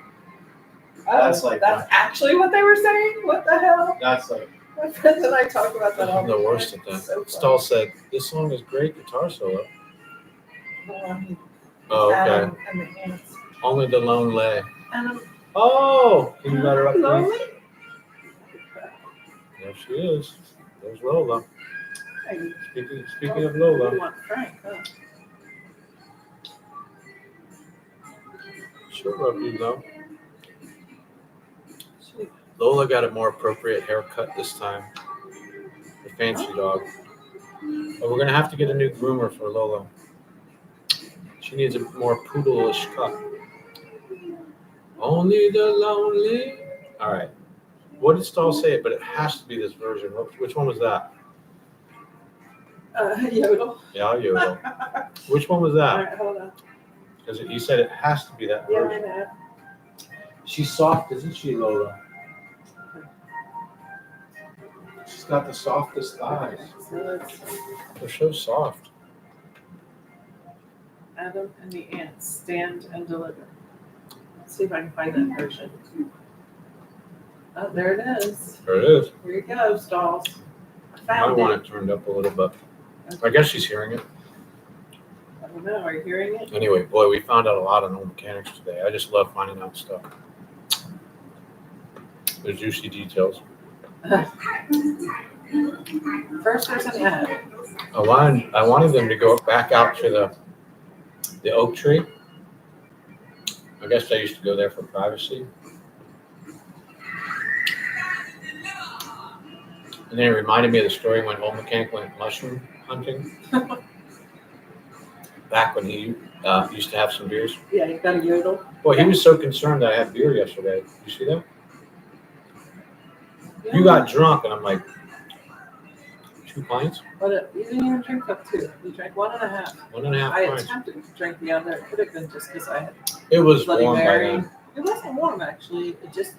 Oh, That's like that's actually what they were saying? What the hell? That's like, My friends and I talk about that all I'm the the time. worst at that. It's so fun. Stall said, this song is great guitar solo. The one he- Oh, okay. Adam and the ants. Only the Lonely. Adam, Oh, can you let her up, please? lonely? There she is. There's Lola. Hey, Speaking of Lola. you want Frank, huh? She'll rub you though. She, Lola got a more appropriate haircut this time. The fancy dog. But we're gonna have to get a new groomer for Lola. She needs a more poodle-ish cut. Only the lonely. All right. What did Stahl say? But it has to be this version. Which one was that? Yodel. Yeah, Yodel. Which one was All that? right, hold on. Because he said it has to be that Yeah, I version. know. She's soft, isn't she, Lola? She's got the softest thighs. So let's They're so soft. Adam and the Ants Stand and Deliver. Let's see if I can find that version. Oh, there it is. There it is. Here you go, Stalls. I I might found want it. it turned up a little bit. I guess she's hearing it. I don't know. Are you hearing it? Anyway, boy, we found out a lot on home mechanics today. I just love finding out stuff. The juicy details. First, there's an ad. I wanted them to go back out to the oak tree. I guess they used to go there for privacy. And then it reminded me of the story when Old Mechanic went mushroom hunting. Back when he used to have some beers. Yeah, you got a yodel. Boy, he was so concerned that I had beer yesterday. You see that? Yeah. You got drunk, and I'm like, 2 pints? But you didn't even drink up two. You drank 1.5. 1.5 I pints. attempted to drink the other. It could have been just because I had It was Bloody warm by Mary. then. It wasn't warm actually. It just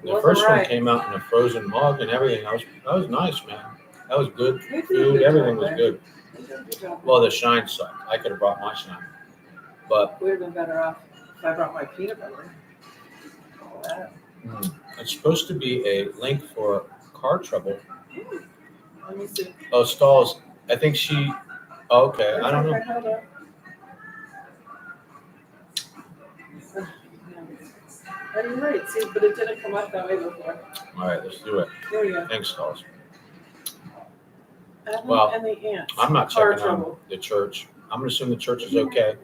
The wasn't first right. one came out in a frozen mug and everything. That was nice, man. That was good We did a food. good Everything job was there. good. We did a good job. Well, the shine sucked. I could have brought my shine. But We would have been better off if I brought my peanut butter. All that. it's supposed to be a link for car trouble. Let me see. Oh, Stalls. I think she. Oh, okay, I don't know. Okay, hold on. Oh, you're right. See, but it didn't come up that way before. All right, let's do it. Here we go. Thanks, Stalls. Adam Well, and the Ants. I'm not Car checking on trouble. the church. I'm gonna assume the church is okay,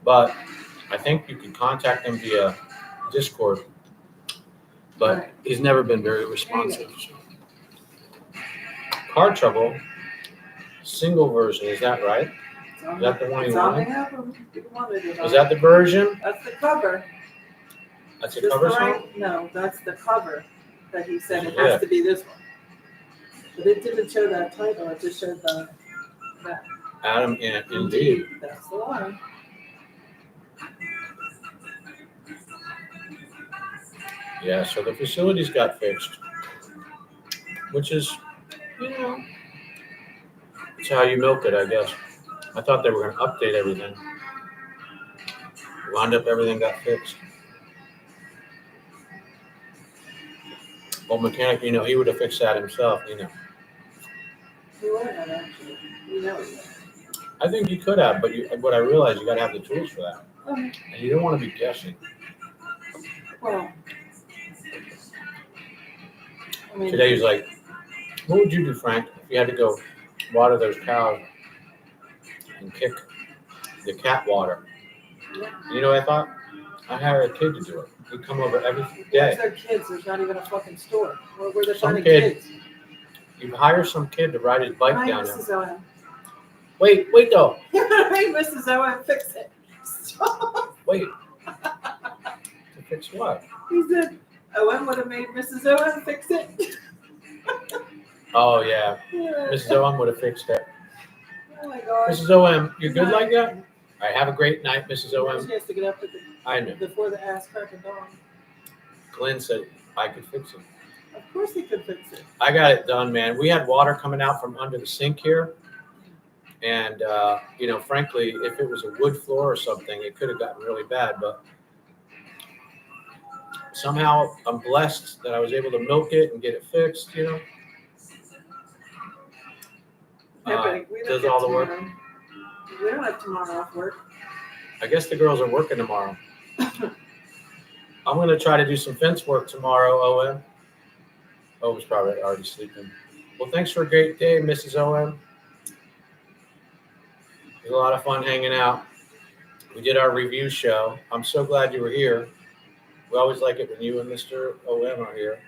but I think you can contact them via Discord. But Right. he's never been very responsive. Car trouble, single version. Is that right? It's on Is that the one it's you on the wanted? album. You wanted it on. Is that the version? That's the cover. That's a This cover the song. right- No, that's the cover that he said it Yeah. has to be this one. But it didn't show that title. It just showed that. Adam and Indeed. That's the one. Yeah. So the facilities got fixed, which is, it's how you milk it, I guess. I thought they were going to update everything. Wound up, everything got fixed. Old Mechanic, he would have fixed that himself, He would have actually. You know it. I think he could have, but what I realized, you got to have the tools for that. Okay. And you don't want to be guessing. Well, I mean, Today he's like, what would you do, Frank, if you had to go water those cows and kick the cat water? Yeah. And you know what I thought? I'd hire a kid to do it. He'd come over every Where's day. their kids? There's not even a fucking store. Where they're Some finding kid kids. You'd hire some kid to ride his bike Hi, down there. Mrs. Owen. Wait though. Hey, Mrs. Owen, fix it. Stop. Wait. To fix what? He said, Owen would have made Mrs. Owen fix it. Oh yeah. Yeah. Mrs. OM would have fixed it. Oh my gosh. Mrs. OM, you good like that? All right, have a great night, Mrs. OM. She has to get up I know. before the ass crack of dawn. Glenn said I could fix it. Of course he could fix it. I got it done, man. We had water coming out from under the sink here. And, frankly, if it was a wood floor or something, it could have gotten really bad. But somehow I'm blessed that I was able to milk it and get it fixed, But we don't does get all the work. tomorrow. We don't have tomorrow off work. I guess the girls are working tomorrow. I'm going to try to do some fence work tomorrow, OM. Owen's probably already sleeping. Well, thanks for a great day, Mrs. OM. It was a lot of fun hanging out. We did our review show. I'm so glad you were here. We always like it when you and Mr. OM are here.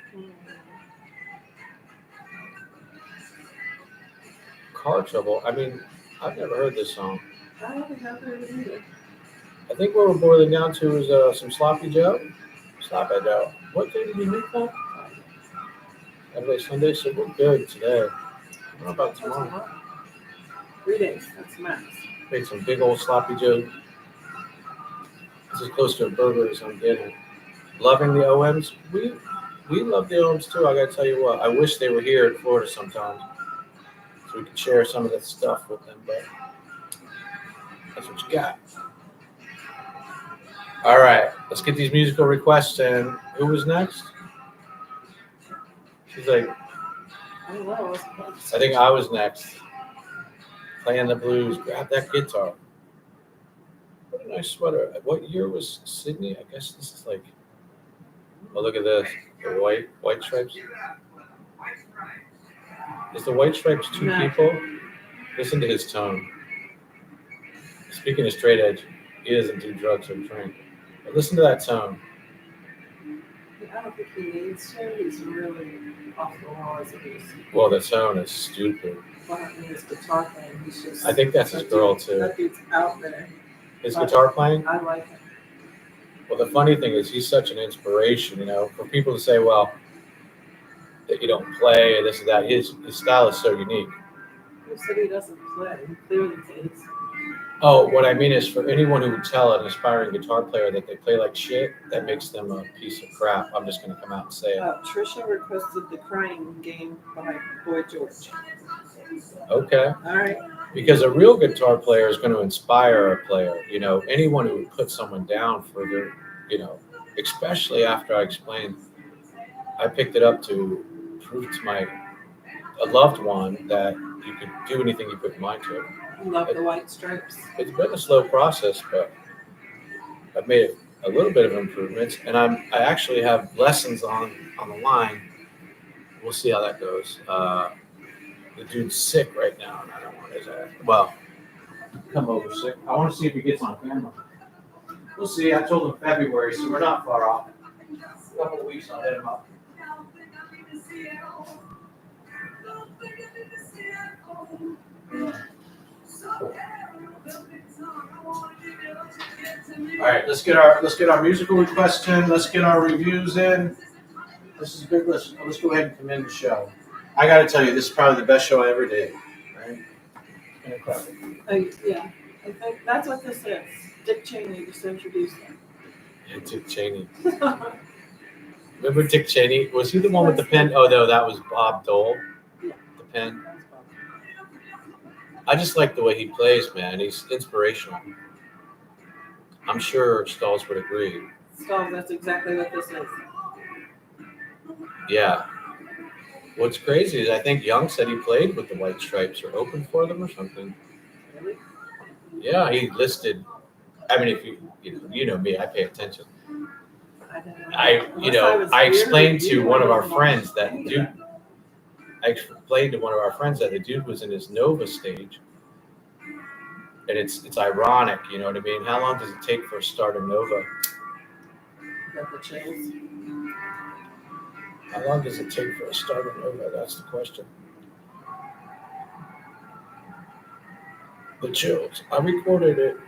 Car Trouble. I mean, I've never heard this song. I don't think I've heard it either. I think what we're boiling down to is some Sloppy Joe. Sloppy Joe. What day did you make that? Saturday, Sunday. So we're good today. I don't know about tomorrow. 3 days. That's max. Made some big old Sloppy Joe. This is close to a burger as I'm getting. Loving the OMs. We love the OMs too. I gotta tell you what. I wish they were here in Florida sometimes, so we could share some of that stuff with them. But that's what you got. All right, let's get these musical requests in. Who was next? She's like, I don't know. I think I was next. Playing the blues. Grab that guitar. What a nice sweater. What year was Sydney? I guess this is like. Oh, look at this. The white stripes. Is the white stripes two No. people? Listen to his tone. Speaking of straight edge, he doesn't do drugs or drink. But listen to that tone. I don't think he needs to. He's really off the wall as it is. Well, the tone is stupid. Behind his guitar playing, he's just. I think that's his girl too. That dude's out there. His guitar playing? I like him. Well, the funny thing is he's such an inspiration, you know, for people to say, well, that you don't play or this and that. His style is so unique. Who said he doesn't play? He clearly plays. Oh, what I mean is for anyone who would tell an aspiring guitar player that they play like shit, that makes them a piece of crap. I'm just going to come out and say it. Trisha requested the Crying Game by Boy George. Okay. All right. Because a real guitar player is going to inspire a player. You know, anyone who would put someone down for their, you know, especially after I explained, I picked it up to prove to a loved one that you could do anything you put your mind to. I love the White Stripes. It's been a slow process, but I've made a little bit of improvements, and I actually have lessons on the line. We'll see how that goes. The dude's sick right now, and I don't want his ass. Well, come over sick. I want to see if he gets on camera. We'll see. I told him February, so we're not far off. A couple of weeks, I'll hit him up. All right, let's get our musical requests in. Let's get our reviews in. This is a big list. Let's go ahead and commend the show. I got to tell you, this is probably the best show I ever did. Right? Incredible. Yeah, I think that's what this is. Dick Cheney just introduced him. Yeah, Dick Cheney. Remember Dick Cheney? Was he the one with the pen? Oh no, that was Bob Dole. Yeah. The pen. I just like the way he plays, man. He's inspirational. I'm sure Stalls would agree. Stalls, that's exactly what this is. Yeah. What's crazy is I think Young said he played with the White Stripes or opened for them or something. Really? Yeah, he listed. I mean, if you know me, I pay attention. I didn't know. I explained to one of our friends that dude. I explained to one of our friends that the dude was in his Nova stage, and it's ironic, you know what I mean? How long does it take for a start of Nova? Got the chills. How long does it take for a start of Nova? That's the question. The chills. I recorded it.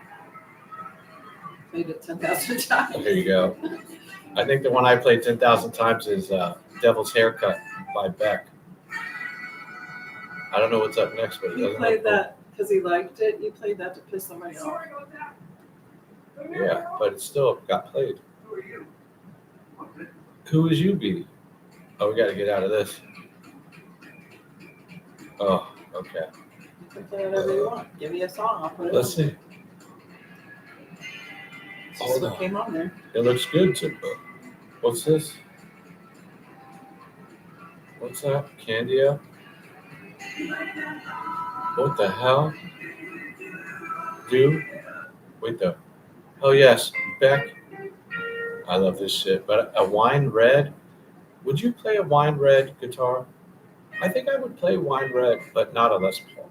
Played it 10,000 times. There you go. I think the one I played 10,000 times is Devil's Haircut by Beck. I don't know what's up next, but it You doesn't played look that because he liked it. You played that to piss somebody off. cool. Yeah, but it still got played. Who is you, B? Oh, we got to get out of this. Oh, okay. You can play whatever you want. Give me a song. I'll put it Let's on. see. This is Hold what on. came on there. It looks good, Timbo. What's this? What's that? Candia? What the hell? Dude? Wait though. Oh yes, Beck. I love this shit. But a wine red? Would you play a wine red guitar? I think I would play wine red, but not a Les Paul.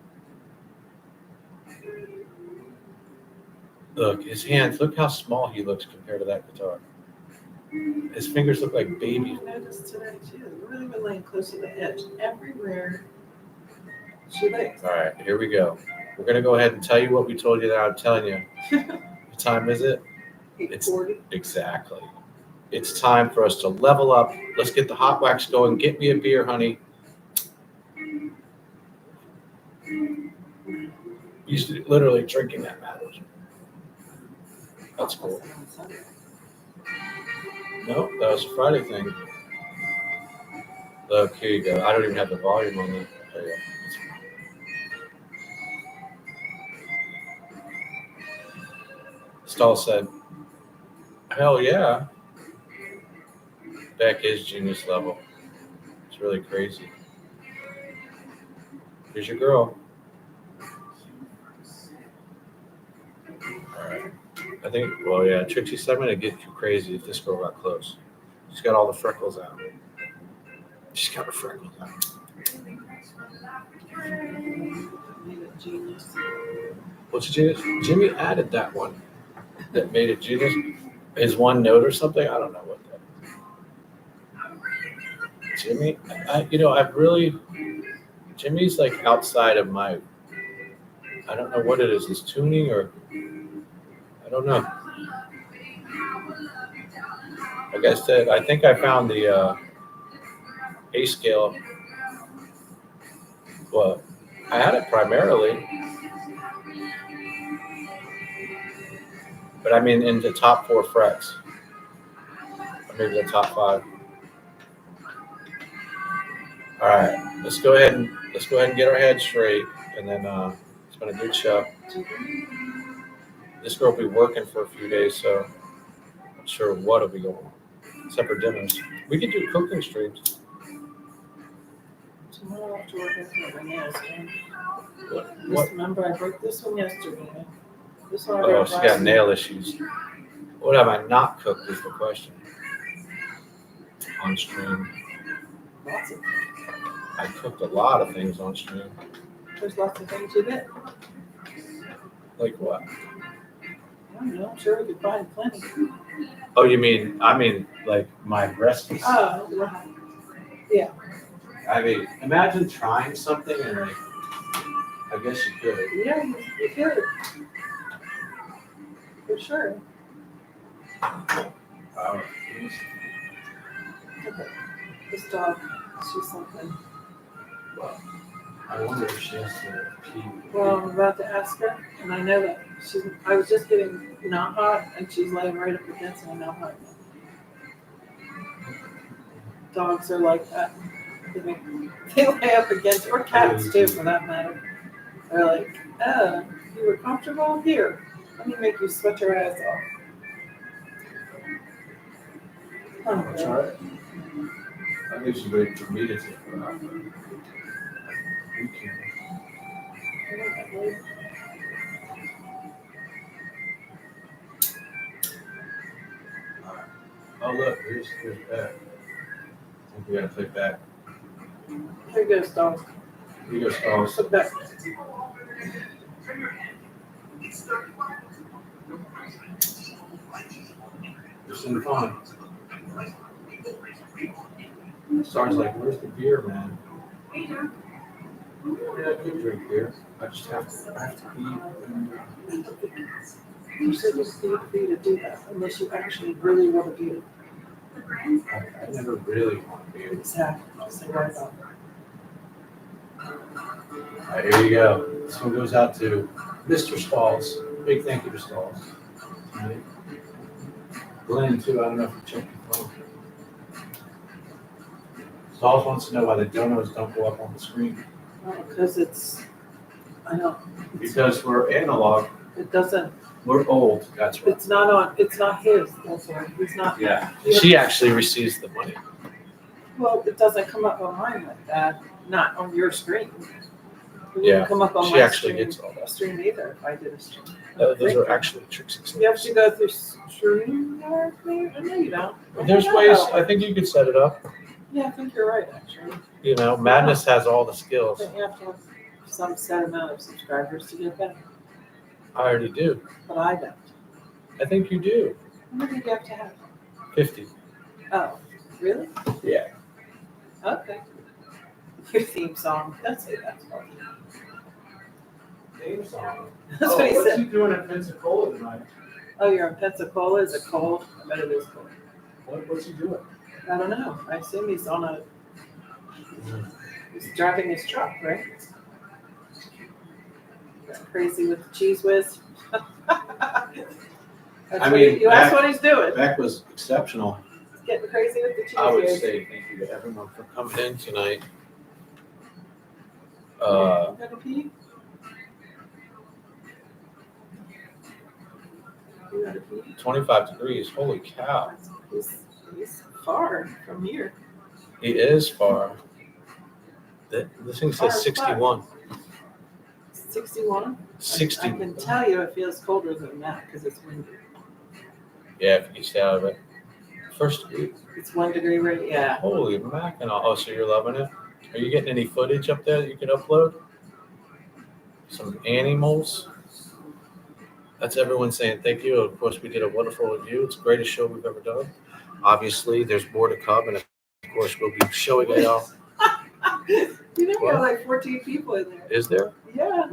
Look, his hands, look how small he looks compared to that guitar. His fingers look like baby. I noticed today too. They're really been laying close to the edge. Everywhere she lays. All right, here we go. We're going to go ahead and tell you what we told you that I'm telling you. What time is it? 840. Exactly. It's time for us to level up. Let's get the hot wax going. Get me a beer, honey. Used to literally drinking that matters. That's cool. No, that was a Friday thing. Look, here you go. I don't even have the volume on that. There you go. Stahl said, hell yeah. Beck is genius level. It's really crazy. Here's your girl. All right. I think, well, yeah, Trixie said I'm going to get you crazy if this girl got close. She's got all the freckles out. She's got her freckles out. Made it genius. What's genius? Jimmy added that one that made it genius. His one note or something? I don't know what that is. Jimmy, Jimmy's like outside of my, I don't know what it is. His tuning or, I don't know. Like I said, I think I found the A scale. Well, I had it primarily, but I mean in the top 4 frets, or maybe the top 5. All right, let's go ahead and get our head straight, and then it's been a good show. This girl will be working for a few days, so I'm not sure what'll be going on, except for dinners. We could do cooking streams. Tomorrow I have to work on my nails, man. What? Just remember, I broke this one yesterday. This one I Oh, broke she last got week. nail issues. What have I not cooked is the question. On stream. Lots of I cooked a lot of things on stream. There's lots of things you did. Like what? I don't know. I'm sure we could find plenty. Oh, I mean, like my recipes. Oh, right. I mean, imagine trying something and like, I guess you could. Yeah, you could. For sure. Okay. This dog, she's something. I wonder if she has to pee. Well, I'm about to ask her, and I know that I was just getting not hot, and she's laying right up against me, not hot. Dogs are like that. They lay up against, or cats too, for that matter. They're like, oh, you were comfortable? Here, let me make you sweat your ass off. Oh, That's all right. I think she's waiting for me to take her out. We can. Oh, look, here's Beck. I think we gotta click back. Here goes, dog. Here goes Stalls. Put back. Just in fun. Star's like, where's the beer, man? Yeah, I could drink beer. I have to eat. You said it's good for you to do that, unless you actually really want to do it. I never really want beer. Exactly. So right about that. All right, here you go. This one goes out to Mr. Stalls. Big thank you to Stalls. All right. Glenn, too. I don't know if you checked your phone. Stalls wants to know why the donuts don't go up on the screen. Because I know. Because we're analog. It doesn't, We're old. That's right. it's not his, that's why, he's not. Yeah. She actually receives the money. Well, it doesn't come up on mine like that, not on your screen. It wouldn't Yeah, come up on she my actually stream, gets all that. stream either if I did a stream. Those are actually Trixie's. You have to go through stream, I know you don't. There's ways. I think you could set it up. Yeah, I think you're right, actually. You know, Madness has all the I skills. think you have to have some set amount of subscribers to get that. I already do. but I don't. I think you do. How many do you have to have? 50. Oh, really? Yeah. Okay. Your theme song. That's it. That's funny. Theme song. That's what he What's said. he doing at Pensacola tonight? Oh, you're in Pensacola. Is it cold? I bet it is cold. What's he doing? I don't know. I assume he's on a. He's driving his truck, right? Got crazy with the cheese whiz. That's I what mean, you asked that- what he's doing. Beck was exceptional. He's getting crazy with the cheese I would whiz. say thank you to everyone for coming in tonight. You gotta pee? You gotta pee? 25 degrees. Holy cow. He's far from here. He is far. This thing Far says as fuck. 61. 61? 60. I can tell you it feels colder than that because it's windy. Yeah, if you stay out of it. First degree. It's 1 degree right? Yeah. Holy mackerel. Oh, so you're loving it? Are you getting any footage up there that you can upload? Some animals? That's everyone saying thank you. Of course, we did a wonderful review. It's the greatest show we've ever done. Obviously, there's more to come, and of course, we'll be showing it all. You know, we What? have like 14 people in there. Is there? Yeah.